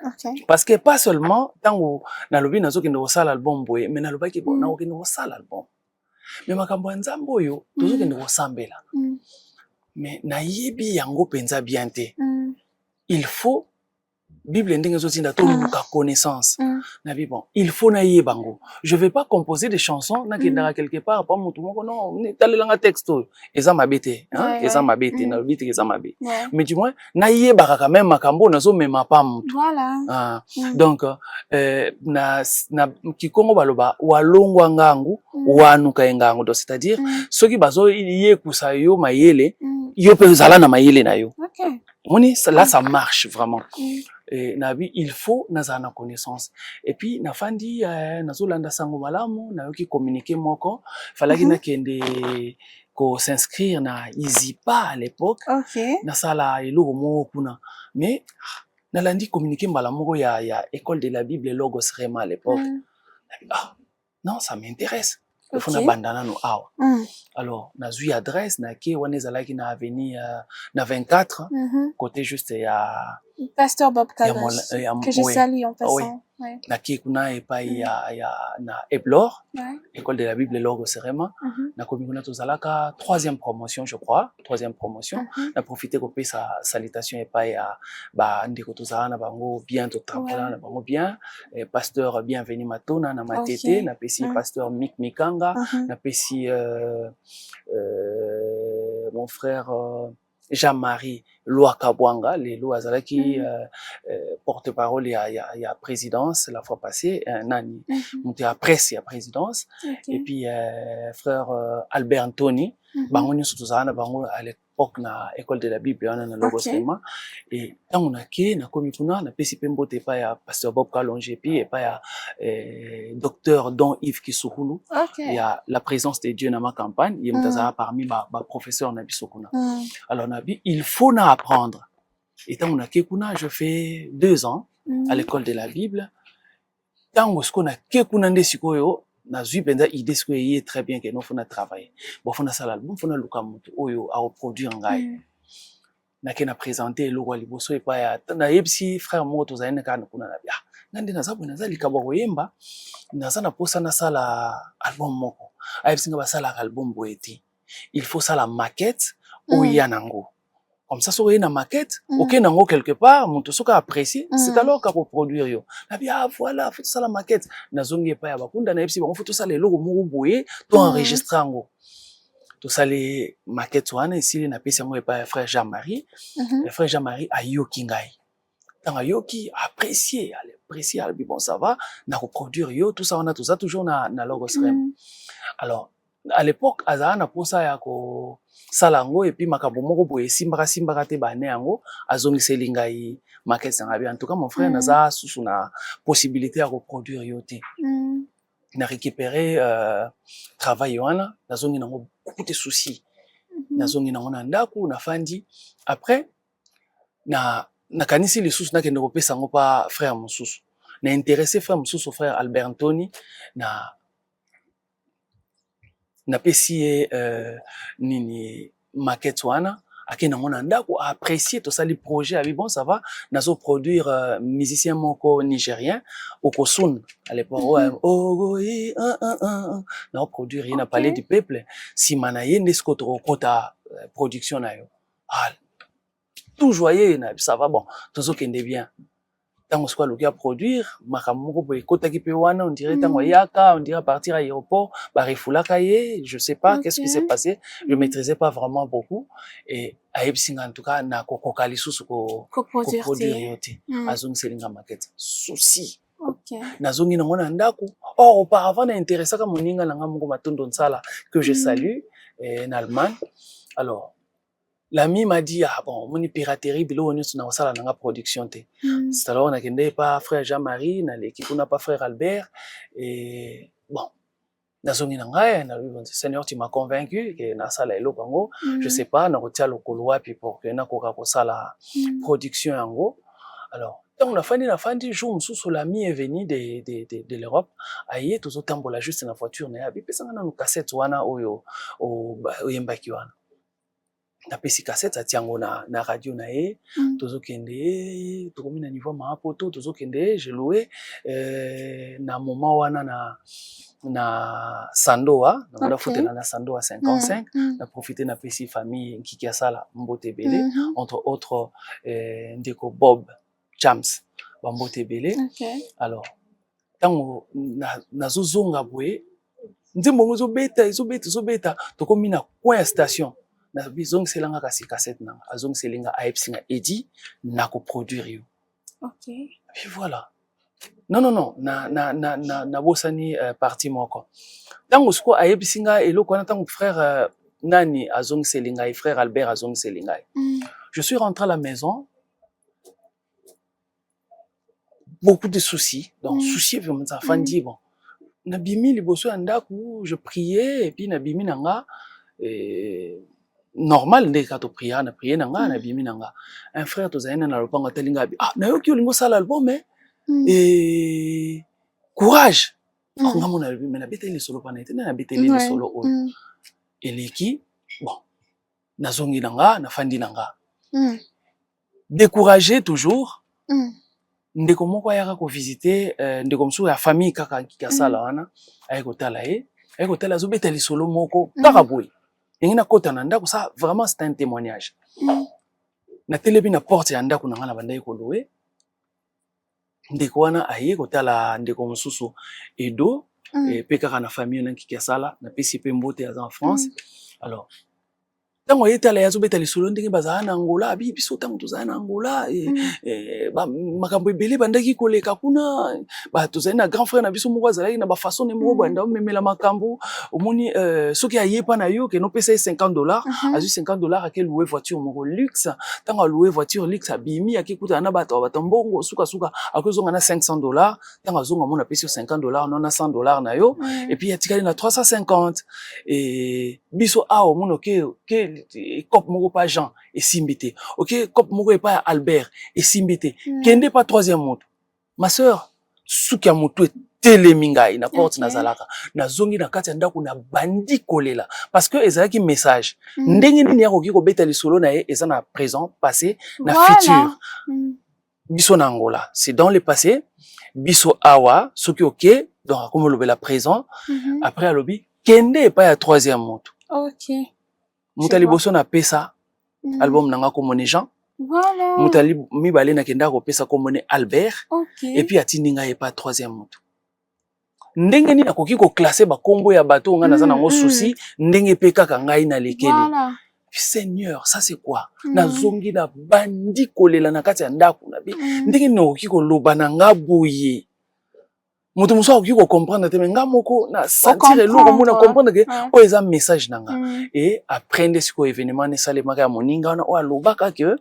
Okay. Parce que pas seulement tango na lobi nazo kende kosala album boye, mais na lobaki bon na okende kosala album. Mais makambo ya nzambe oyo tozokende kosambela mais nayebi yango penza bien te il faut Bible ndenge zotinda toluka connaissance na bi bon il faut na yebango je vais pas composer des chansons na kendaka quelque part pas mutu moko non talelanga texte eza mabete hein eza mabete na bite eza mabe mais du moins na yebaka quand même makambo nazo mema pa mutu voilà donc na kikongo baloba walongwa ngangu wanuka ngangu donc c'est-à-dire soki bazo yekusa yo mayele yo pe zala na mayele na yo okay là ça marche vraiment. Et nabi il faut nazana connaissance et puis na fandi nazolanda sango malamu na yoki communiquer moko falaki na kende ko s'inscrire na Izipa à l'époque na sala eloko moko kuna mais nalandi communiquer malamu ya école de la Bible Logos Rema à l'époque non ça m'intéresse il faut na bandana no awa alors nazui adresse na ke wana ezalaki na avenue na 24 côté juste ya Pasteur Bob Kalas que je salue en passant na ke kuna epai ya na Eblor école de la Bible Logos Rema na komikuna tozalaka troisième promotion je crois troisième promotion na profiter ko pesa salutation epai ya ba ndeko tozala na bango bien to travailler na bango bien pasteur bienvenu matona na matete na pesi pasteur Mik Mikanga na pesi mon frère Jean-Marie Lwakabwanga, les Loazala qui porte-parole, il y a présidence la fois passée, Nani, monté à presse, il y a présidence, et puis frère Albert Anthony, bango surtout ça, bango à l'époque na école de la Bible, on a na logo seulement, et tant on a qui na komi kuna na pesi pembo te pas ya pasteur Bob Kalonje puis et pas ya docteur Don Yves Kisukulu, il y a la présence de Dieu dans ma campagne, il y a parmi ma professeur na bisokuna. Alors Nabi, il faut na apprendre. Et tant on a kekuna, je fais 2 ans à l'école de la Bible. Tant on a kekuna ndesikoyo na zui penza idée ce que très bien que nous faut na travailler. Bon faut na sala album, faut na luka mutu oyo a reproduire ngai. Na kena présenter logo liboso et pas ya na yebsi frère moto za ene kana kuna na bia. Nande na zabu na zali kabwa koyemba na sana posa na sala album moko. Ayebsi nga ba sala album boeti. Il faut ça la maquette oya nango. Comme ça, sur une maquette, ok, nango quelque part, mon tosoka apprécié, c'est alors qu'à reproduire yo. Na bien, voilà, faut ça la maquette. Na zongi pa ya bakunda na epsi, bon, faut tout ça les logo mou boye, to enregistrer ngo. Tout ça les maquettes wana ici na pesi ngo pa frère Jean-Marie. Le frère Jean-Marie a yoki ngai. Tant yoki apprécié, bon ça va, na reproduire yo, tout ça on a tout ça toujours na logo srem. Alors, à l'époque, azana pour ça ya ko salango et puis makambo moko boye simbaka te bane yango azongiseli ngai maquette sanga bien. En tout cas mon frère naza sous na possibilité à reproduire yote. Na récupérer travail wana nazongi nango beaucoup de soucis. Nazongi nango na ndaku na fandi. Après na kanisi les sous na kende ko pesa ngo pa frère mosusu. Na intéressé frère mosusu frère Albert Anthony na pesi nini maquette wana akena ngona ndako a apprécier to ça les projets abi bon ça va nazo produire musicien moko nigérien Okosun à l'époque na produire rien à parler du peuple si manaye ndesko to kota production na yo tout joyeux na ça va bon tozo kende bien. Tango squalo qui a produire makamoko boy kota ki pe wana on dirait tango yaka on dirait partir à l'aéroport ba refula kaye je sais pas qu'est-ce qui s'est passé je maîtrisais pas vraiment beaucoup et aebsinga en tout cas na kokokali susu ko produire yote azong selinga maquette souci nazongi nango na ndako auparavant na intéressé ka moninga nanga moko matondo nsala que je salue en Allemagne. Alors l'ami m'a dit bon moni piraterie bilo on na sala nanga production te. C'est alors on a kende pas frère Jean-Marie na l'équipe on n'a pas frère Albert et bon nazongi nanga na lui Seigneur tu m'as convaincu que na sala elo bango je sais pas na rotia lokoloa puis pour que na koka ko sala production yango. Alors donc on a fandi jour sous l'ami est venu de l'Europe aye tous autant pour la juste na voiture na abi pesa na cassette wana oyo oyembaki wana na pesi cassette atiango na radio na e tozo kende to komi na niveau ma poto tozo kende je loué na moment wana na Sandoa na fotela na Sandoa 55 na profiter na pesi famille qui a sala mbote belé entre autres ndeko Bob James mbote belé. Alors tango na zozonga boye nzembo zo beta to komi na coin station na bizong selanga kasi cassette na azong selinga aepsinga edi na ko produire yo. Et voilà. Non na bosani partie moko. Tango sko aepsinga eloko na tango frère nani azong selinga et frère Albert azong selinga. Je suis rentré à la maison beaucoup de soucis. Donc soucis vraiment ça fandi bon. Na bimi liboso ndaku je priais et puis na bimi nanga normal ndé kato prier na prier nanga na bimi nanga un frère to zaina na lopanga telinga bi na yoki olingo sala album et courage nga mona bimi na beteli solo pana ete na beteli le solo o eleki bon nazongi nanga na fandi nanga découragé toujours ndeko moko ayaka ko visiter ndeko msu ya famille kaka kikasala wana ayeko tala ayeko tala zo beteli solo moko kaka boy ingina kota na ndako ça vraiment c'est un témoignage. Na telebi na porte ya ndako na ngana bandai ko loué ndeko wana aye kotala ndeko mususu edo et pe kaka na famille na kiki sala na pesi pe mbote en France. Alors tango yetala yazo beta lisolo ndenge bazala na Angola biso tango tozala na Angola makambo ebele bandaki koleka kuna tozali na grand frère na biso moko azalaki na ba façon moko banda memela makambo omoni soki ayepa na yo ke no pesa $50 azui $50 ake louer voiture moko luxe tango louer voiture luxe abimi akikuta na bato mbongo suka akozonga na $500 tango azonga mona pesa $50 non na $100 na yo et puis atikali na 350 et biso awo mono ke cop moko pa Jean et Simbité. OK, cop moko pa Albert et Simbité. Kende pas troisième moto. Ma sœur, suki ya moto telemingai na porte nazalaka. Na zongi na kati ndako na bandi kolela parce que ezalaki message. Ndenge nini ya koki ko beta lisolo na ye eza na présent, passé, na futur. Biso na Angola, c'est dans le passé. Biso awa, soki OK, donc comme le la présent, après alobi kende pa ya troisième moto. OK. Moutali boso na pesa album nanga komone Jean. Voilà. Moutali mibale na kenda ko pesa komone Albert. Okay. Et puis atindi nga pa troisième moto. Ndenge ni akoki ko classer ba kombo ya bato nga naza nango souci ndenge pe kaka ngai na lekele. Voilà. Seigneur, ça c'est quoi? Na zongi na bandi kolela na kati ya ndako na bi. Ndenge ni akoki ko loba na nga boye. Mutu muso akoki ko comprendre te nga moko na sentir eloko mona comprendre que o eza message nanga et apprendre ce ko événement ne salema ka moninga na o alobaka que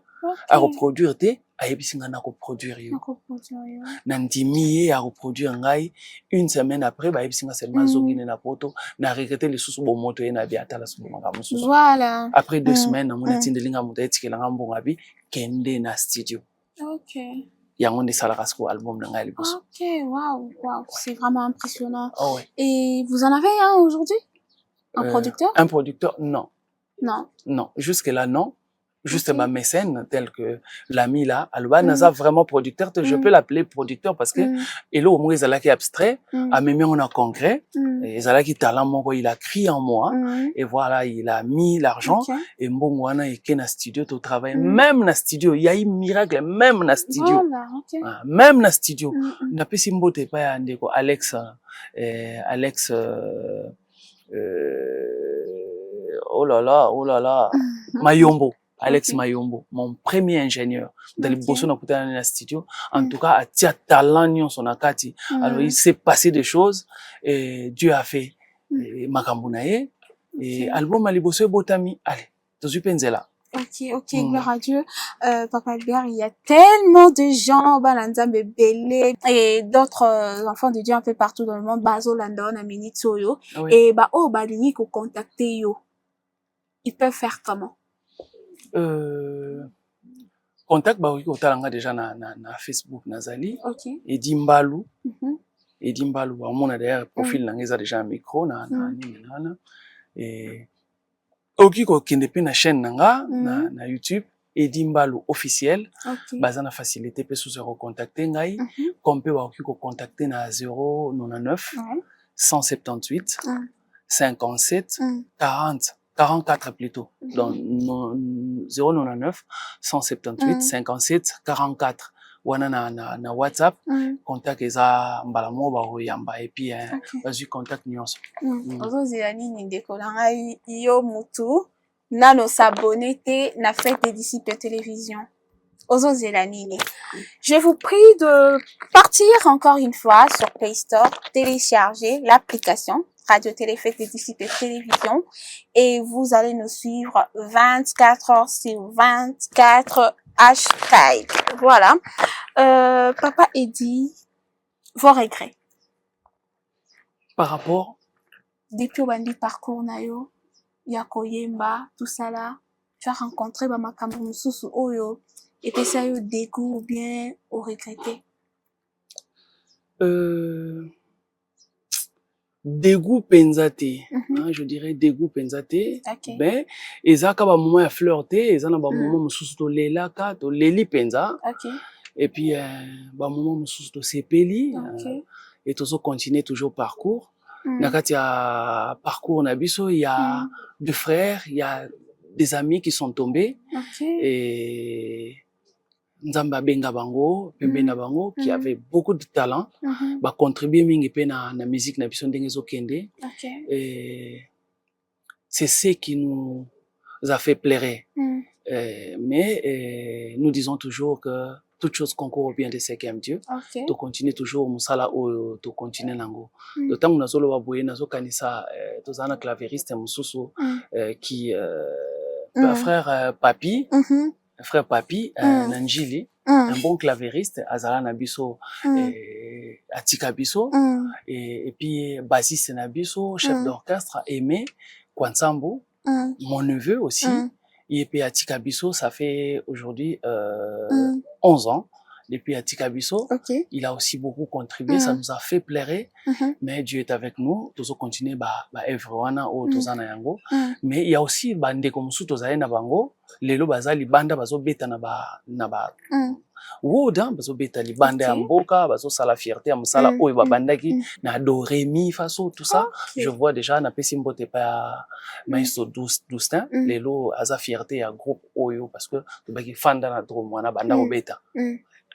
a reproduire te ayebisinga na ko produire yo na ndimi a reproduire ngai une semaine après ba yebisinga seulement zongi na poto na regretter les sous bon moto na bi atala sous bon mususu voilà après 2 semaines na mona tindelinga muta etikela nga mbonga bi kende na studio. OK. Yango nde salaka siko album na ngai liboso. OK, waouh, c'est vraiment impressionnant. Oh ouais. Et vous en avez un aujourd'hui? Un producteur? Un producteur, non. Non. Non, jusque là non. Juste ma mécène tel que l'ami là, Alba Naza vraiment producteur, je peux l'appeler producteur parce que Elo au moins il abstrait, a même on a congrès, et il talent mon il a crié en moi et voilà, il a mis l'argent et bon wana et ken studio to travail même na studio, il y a eu miracle même na studio. Voilà, OK. Même na studio. Na pesi mbote pa ya ndeko Alex oh là là, Mayombo. Alex Mayombo, mon premier ingénieur. Dans les bossons na kutana na studio. En tout cas, a tia talent nyon son akati. Alors, il s'est passé des choses et Dieu a fait makambo na ye et album ali bosso botami. Allez, tozu penzela. OK, gloire à Dieu. Papa Albert, il y a tellement de gens, Balanzambe Belé, et d'autres enfants de Dieu un peu partout dans le monde, Bazo Landon, Amini Tsoyo, et Baligny ko contacter yo. Ils peuvent faire comment? Contact ba wiko talanga déjà na Facebook nazali. OK. Edi Mbalu. Edi Mbalu, on a d'ailleurs profil nangeza déjà un micro na nana. Et oki ko kende pe na chaîne nanga na YouTube Edi Mbalu officiel. Bazana facilité pe sous recontacter ngai comme pe ba oki ko contacter na 099 178 57 40 44 plutôt. Donc, 099 178 57 44. Wana na WhatsApp. Contact eza mbalamo ba oyamba et puis vas-y contact nyonso. Ozo zilani ni dekolanga yo mutu nano s'abonner te na fête des disciples télévision. Ozo zilani. Je vous prie de partir encore une fois sur Play Store, télécharger l'application Radio Télé Fête des disciples télévision et vous allez nous suivre 24 heures sur 24 hashtag. Voilà. Papa Eddy, vos regrets. Par rapport? Depuis au bandi parcours na yo, yakoyemba, tout ça là, tu as rencontré ba makambo mususu oyo et puis ça yo dégoût ou bien au regretter. Dégoût penzate, je dirais dégoût penzate. Ben, ezaka ba moment ya flirter, ezana ba moment mususu to lelaka, to leli penza. Et puis ba moment mususu to sepeli. Et tozo continuer toujours parcours. Nakati ya parcours na biso, il y a deux frères, il y a des amis qui sont tombés. Et Nzamba Benga Bango, Pembena Bango, qui avait beaucoup de talent, bah contribuer mingi pe na musique na biso ndenge zo kende. Et c'est ce qui nous a fait pleurer. Mais nous disons toujours que toute chose concourt au bien de ceux qui aiment Dieu. Okay. Tu continues toujours musala oyo tu continues nango. D'autant que nazolo baboye nazo kanisa tozana clavériste mususu qui frère Papi, frère Papi Nanjili, un bon clavériste azala na biso atika biso et puis bassiste na biso, chef d'orchestre Aimé Kwansambu, mon neveu aussi. Et puis Atika Bisso, ça fait aujourd'hui 11 ans. Depuis Atika Bisso, il a aussi beaucoup contribué, ça nous a fait pleurer. Mais Dieu est avec nous, tous continuer ba œuvre ou tozana yango. Mais il y a aussi bande comme sous tozaye na bango, lelo bazali banda bazo beta na ba woda bazo beta li banda ya mboka, bazo sala fierté ya musala oyo ba bandaki na do ré mi fa so tout ça. Je vois déjà na pesi mbote pa maestro Doustin, lelo aza fierté ya groupe oyo parce que to baki fanda na drum wana banda ko beta.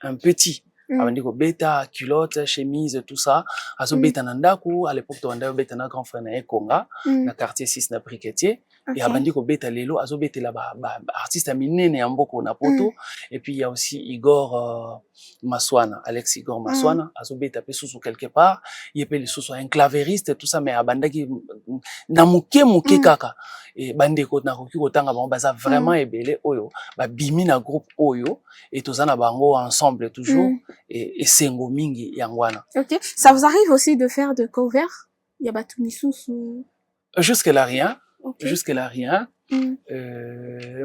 Un petit abandi ko beta culotte chemise tout ça azo beta na ndaku à l'époque to banda beta na grand frère na Ekonga na quartier 6 na briquetier et abandi ko beta lelo azo beta la ba artiste minene ya mboko na poto. Et puis il y a aussi Igor Maswana, Alex Igor Maswana azo beta pe sous quelque part il peut le sous un clavériste tout ça mais abandaki na muke kaka et bande ko na koki kotanga bango baza vraiment ebele oyo ba bimi na groupe oyo et tozana bango ensemble toujours et sengo mingi yangwana. OK, ça vous arrive aussi de faire de cover? Il y a batu misusu? Jusque là rien. Jusque là rien.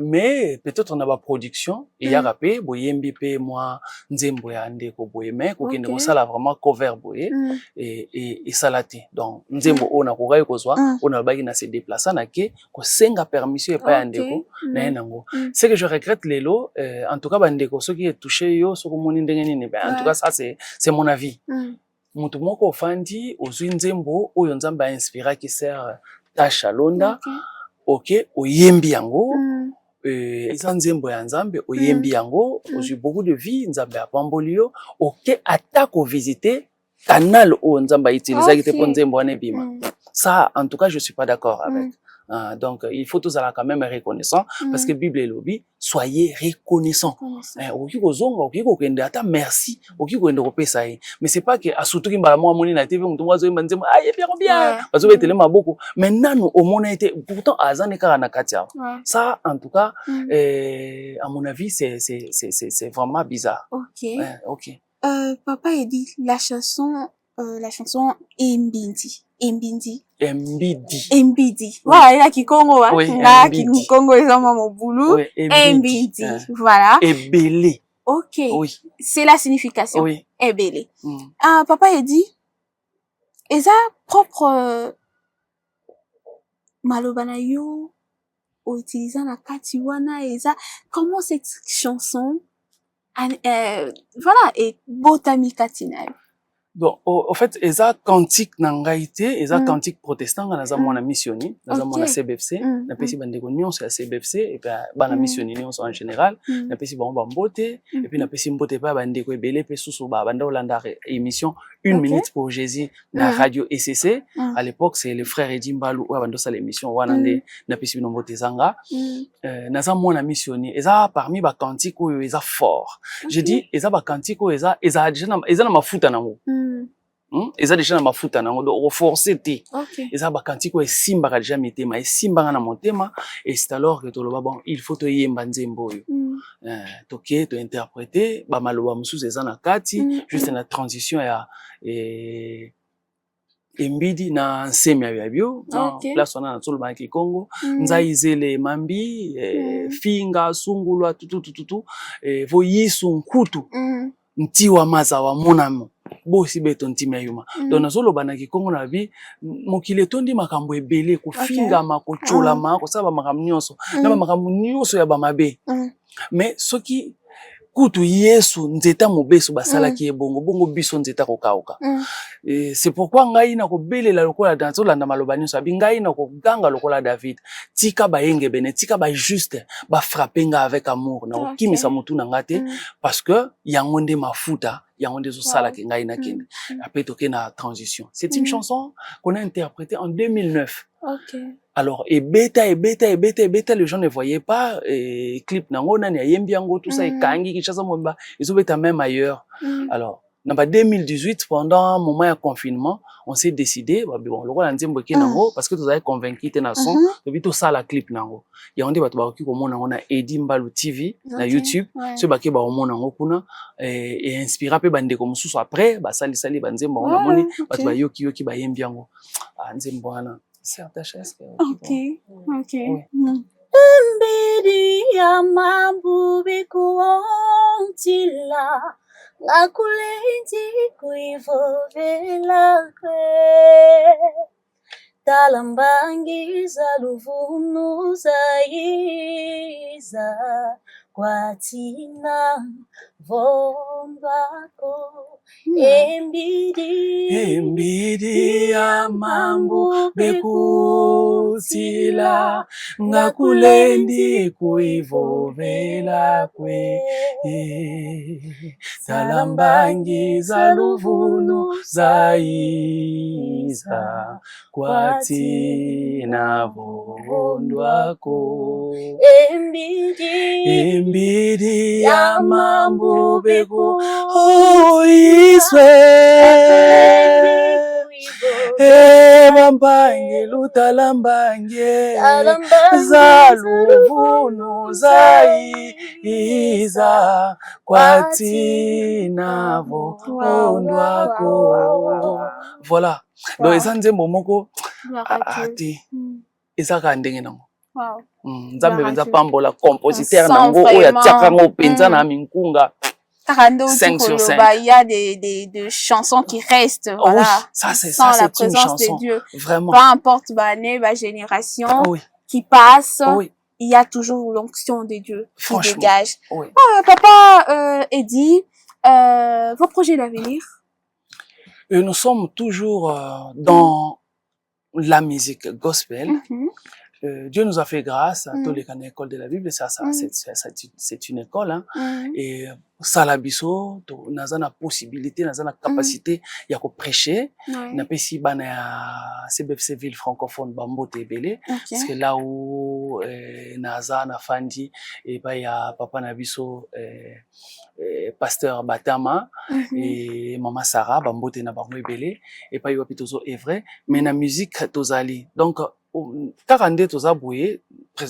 Mais peut-être on a ba production et ya rapé boyembi pe moi nzembo ya ndeko boyeme ko kende ko sala vraiment cover boye et salaté. Donc nzembo ona ko gayi ko zwa ona baki na se déplacer na ke ko senga permission et pas ya ndeko na nango. Ce que je regrette lelo en tout cas ba ndeko ceux qui est touché yo soko moni ndenge nini ben en tout cas ça c'est mon avis. Mutu moko fandi ozwi nzembo oyo nzamba inspira ki sert Tasha Londa. OK, oyembi yango, eza nzembo ya nzambe, oyembi yango, ozwi beaucoup de vie, nzambe apambolio, OK, atako visiter canal o nzamba utiliser ki te po nzembo wana ebima. Ça, en tout cas, je suis pas d'accord avec. Donc, il faut tous aller quand même reconnaissant, parce que Bible et lobby, soyez reconnaissants. Oki kozonga, oki kokende ata merci, oki kokende kopesa ye. Mais c'est pas que asutuki mbala mwa moni na TV mutu mwazo yemba nzembo, ah bien, bazo betele maboko. Mais nanu omona été, pourtant azane kaka na katia. Ça, en tout cas, à mon avis, c'est vraiment bizarre. OK. OK. Papa a dit la chanson Mbindi. Voilà, il y a Kikongo, hein. Là, Kikongo, ils ont mon boulot. Mbindi. Voilà. Ebele. OK. Oui. C'est la signification. Oui. Ebele. Papa a dit, eza propre, malobana yo, ou utilisant la katiwana, eza, comment cette chanson, voilà, et botami katina. Bon, au fait, eza cantique nangaïté, eza cantique protestant, naza mwana missioni, naza mwana CBFC, na pesi bandeko nyonso ya CBFC, et puis bana missioni nyonso en général, na pesi bango bambote, et puis na pesi mbote pa bandeko ebele pe susu ba banda olanda émission 1 minute pour Jésus na radio ECC. À l'époque, c'est le frère Edi Mbalu ou banda sa l'émission wana nde na pesi bino mbote zanga. Naza mwana missioni, eza parmi ba cantique oyo eza fort. Je dis eza ba cantique oyo eza déjà na mafuta nango. Eza déjà na mafuta nango do renforcer te. Eza ba kantiko esimba ka déjà mitema esimba na motema et c'est alors que toloba bon il faut to yemba nzembo yo. Toke to interpréter ba maloba mususu eza na kati juste na transition ya embidi na nsemi ya bio na place wana na toloba ki Congo nzaizele mambi finga sungulwa tutututu vo yisu nkutu ntiwa maza wa monamo bosi beto ntima yuma donc nazoloba na Kikongo na bi mokile tondi makambo ebele ko finga makochola ko saba makambo nyonso na makambo nyonso ya bamabe mais soki kutu Yesu nzeta mobeso basalaki ebongo bongo biso nzeta kokauka c'est pourquoi ngai na ko belela lokola dans landa maloba nyonso abi ngai na ko ganga lokola David tika bayenge bene tika ba juste ba frapper nga avec amour na ko kimisa mutu na ngate parce que yango nde mafuta y a un des sala qui ngai na kende après toke na transition. C'est une chanson qu'on a interprétée en 2009. OK. Alors et bêta, les gens ne voyaient pas et clip nango nani ayembiango tout ça et kangi kichasa momba ils ont bêta même ailleurs. Alors en 2018 pendant un moment de confinement on s'est décidé bon le roi nzembo ki nango parce que vous avez convaincu te na son de tout ça la clip nango ya onde bato ba ki ko mona ngona Edi Mbalu TV na YouTube so ba ke ba mona ngo kuna et inspira pe bande ko mususu après ba sali banzembo on moni bato ba yoki ba yembiango nzembo ana certa chaise. OK. Mbidi ya mambu bikuontila ngakulendi kuivovela kwe talambangiza luvunu zaiza kwatina vombako embidi ya mambu bekutila ngakulendi kuivovela kwe talambangiza luvunu zaiza kwatina vondwako embidi ya mambu beku oiswe mambange lutalambange zaluvunu zaiza kwatina vondwako. Voilà. Donc eza nzembo moko ati ezaka ndenge nango. Wow. Nzambe benza pambola compositeur nango oya tiaka ngo penza na minkunga. 5 sur 5. Il y a des chansons qui restent, voilà. Oui, ça c'est la présence une chanson, de Dieu. Vraiment. Peu importe la génération qui passe, il y a toujours l'onction de Dieu qui dégage. Oui. Papa Edi, vos projets d'avenir? Nous sommes toujours dans la musique gospel. Dieu nous a fait grâce à tous les canaux école de la Bible. C'est une école, hein. Et salabiso, naza na possibilité, naza na capacité, ya ko prêcher. Na pesi bana ya CBFC ville francophone Bambote Ebele. Parce que là où naza na fandi et bah ya papa nabiso pasteur Batama et maman Sarah Bambote na bango Ebele et pas yopi tozo est vrai, mais na musique tozali. Donc kaka nde toza boye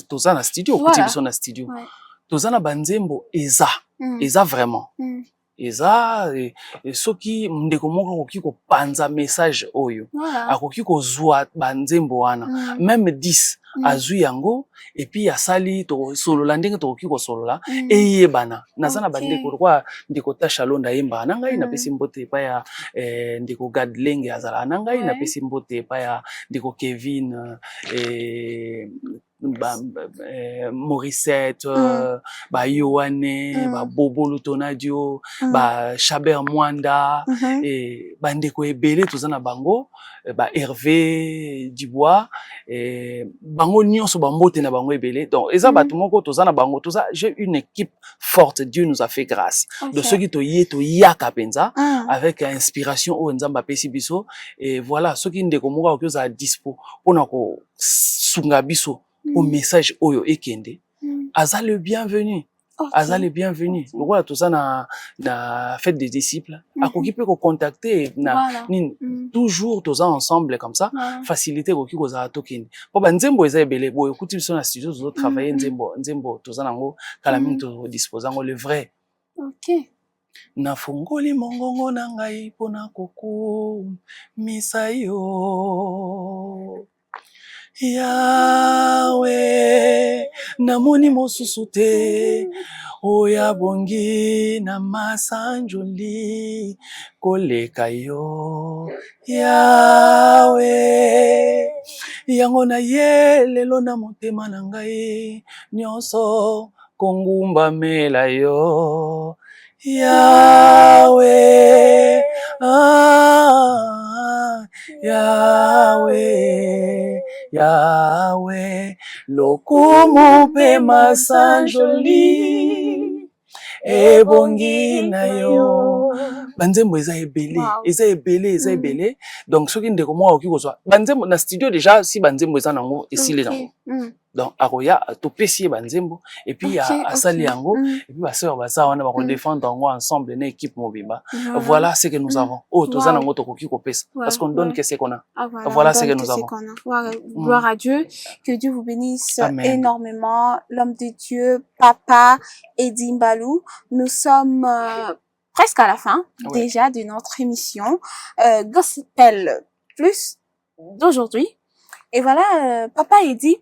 toza na studio kuti biso na studio toza na banzembo eza vraiment eza soki ndeko moko akoki kopanza message oyo akoki kozwa banzembo wana même 10 azwi yango et puis asali to solola ndenge tokoki kosolola eyebana naza na bandeko kwa ndeko Tasha Londa yemba na ngai na pesi mbote pa ya ndeko Gadlenge azala na ngai na pesi mbote pa ya ndeko Kevin Morissette ba Yohane ba Bobo Lutonadio ba Chaber Mwanda et bandeko ebele tozana bango ba Hervé Dubois bango nyonso bambote na bango ebele. Donc eza bato moko tozana bango toza j'ai une équipe forte. Dieu nous a fait grâce de ceux qui to yaka penza avec inspiration o nzamba pesi biso et voilà ceux qui ndeko moko okoza dispo pona ko sunga biso au message oyo ekende aza le bienvenu. Aza le bienvenu. Voilà tout ça na fête des disciples. Akoki pe ko contacter na toujours tous ensemble comme ça faciliter koki ko za tokeni. Po ba nzembo eza ebele bo ekuti biso na studio zo travailler nzembo tous nango kala mingi to disposer ngo le vrai. OK. Na fungoli mongongo na ngai pona koku misayo Yawe namoni mosusu te oya bongi na masanjoli koleka yo Yawe yango na ye lelo na motema na ngai nyonso kongumba mela yo Yawe Yawe Yahweh, lokumu pe masanjoli, ebongi na yo. Banzembo eza ebele, Wow. eza ebele, eza ebele. Donc soki ndeko moko oki kozwa banzembo na studio déjà si banzembo eza nango esili nango. Donc akoya topesi banzembo et puis asali yango et puis baseur basa wana bako défendre yango ensemble na équipe mobimba. Voilà ce que nous avons. Oh toza nango tokoki kopesa parce qu'on donne que ce qu'on a. Voilà ce que nous avons. Gloire à Dieu, que Dieu vous bénisse Amen. énormément. L'homme de Dieu, Papa Eddie Mbalou, nous sommes presque à la fin déjà de notre émission Gospel Plus d'aujourd'hui. Et voilà, Papa Eddie,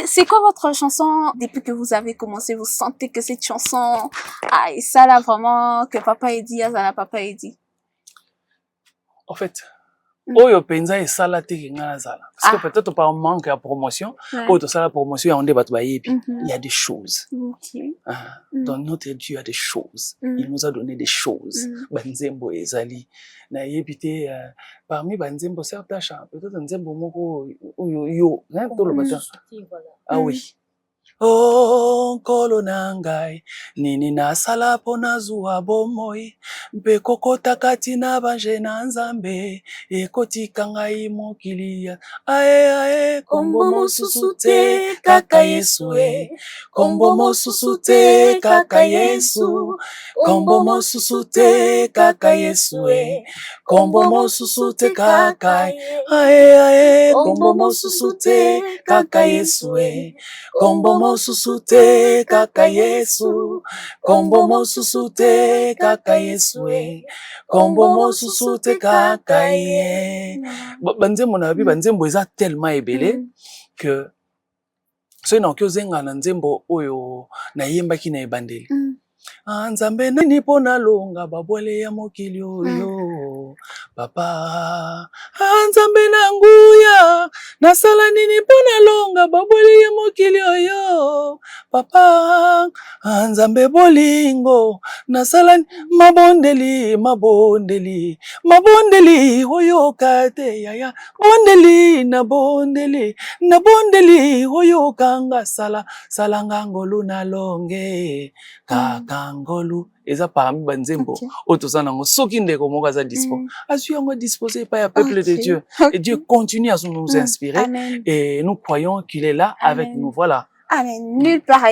c'est quoi votre chanson depuis que vous avez commencé? Vous sentez que cette chanson, et ça là vraiment, que Papa Eddie, ça Papa Eddie? En fait, oyo penza esala te kinga nazala parce que peut-être par manque de promotion ou tout ça la promotion on débat ba yebi il y a des choses dans notre Dieu il y a des choses il nous a donné des choses banzembo ezali na yebi te parmi banzembo certains chants peut-être nzembo moko yo hein to le matin ah oui. Oh, nkolo na ngai, nini nasala po nazwa bomoi, mpe kokota kati na banje na nzambe, ekotika ngai mokili ya. Ae, kombo mosusu te kaka Yesu e, kombo mosusu te kaka Yesu, kombo mosusu te kaka Yesu e, kombo mosusu te kaka. Ae, kombo mosusu te kaka Yesu e, kombo mosusu te kaka Yesu, kombo mosusu te kaka Yesu e, kombo mosusu te kaka ye. Banzembo na bi banzembo eza tellement ebele que so na kyozenga na nzembo oyo na yembaki na ebandeli. Nzambe nani pona longa babwele ya mokili oyo papa nzambe na nguya nasala nini pona longa babwele ya mokili oyo papa nzambe bolingo nasala mabondeli mabondeli mabondeli oyo kate yaya bondeli na bondeli oyo kanga sala ngangolu na longe kakangolu eza parmi banzembo otoza nango soki ndeko moko aza dispo azwi yango disposé par le peuple de Dieu et Dieu continue à nous inspirer et nous croyons qu'il est là avec nous. Voilà. Amen. Nulle part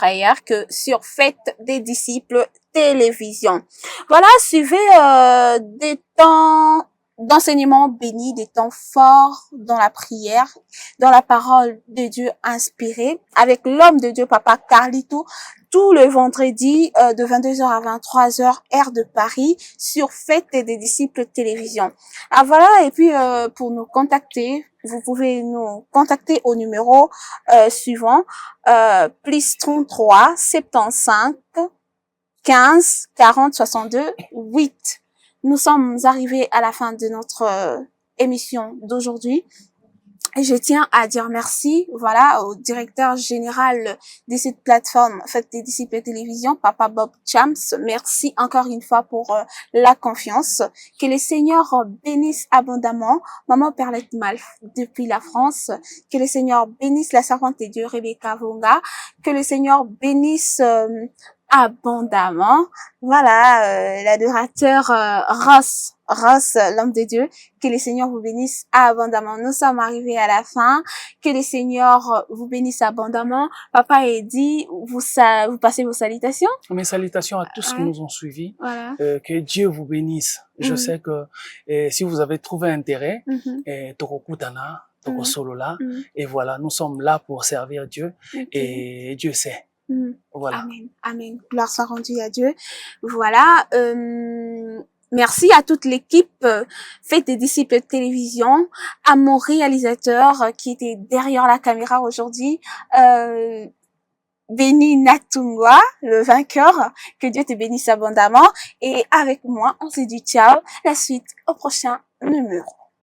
ailleurs que sur Fête des Disciples Télévision. Voilà, suivez des temps d'enseignement béni, des temps forts dans la prière, dans la parole de Dieu inspirée, avec l'homme de Dieu, Papa Carlito, tout le vendredi de 22h à 23h, heure de Paris, sur Fête des Disciples Télévision. Ah voilà, et puis pour nous contacter, vous pouvez nous contacter au numéro suivant, plus 33 75 15 40 62 8. Nous sommes arrivés à la fin de notre émission d'aujourd'hui. Et je tiens à dire merci, voilà, au directeur général de cette plateforme Fête des Disciples Télévision, Papa Bob Chams. Merci encore une fois pour la confiance. Que le Seigneur bénisse abondamment Maman Perlette Malf depuis la France. Que le Seigneur bénisse la servante de Dieu Rebecca Vonga. Que le Seigneur bénisse abondamment, voilà, l'adorateur Ross, l'homme de Dieu. Que le Seigneur vous bénisse abondamment. Nous sommes arrivés à la fin. Que le Seigneur vous bénisse abondamment. Papa Eddie, vous passez vos salutations. Mes salutations à tous qui nous ont suivis. Voilà. Que Dieu vous bénisse. Je sais que si vous avez trouvé intérêt, Tokokutana, Tokosolola, et voilà, nous sommes là pour servir Dieu et Dieu sait. Voilà. Amen. Amen. Gloire soit rendue à Dieu. Voilà. Merci à toute l'équipe Fête des Disciples Télévision, à mon réalisateur qui était derrière la caméra aujourd'hui, Béni Natungwa, le vainqueur. Que Dieu te bénisse abondamment. Et avec moi, on se dit ciao. La suite au prochain numéro.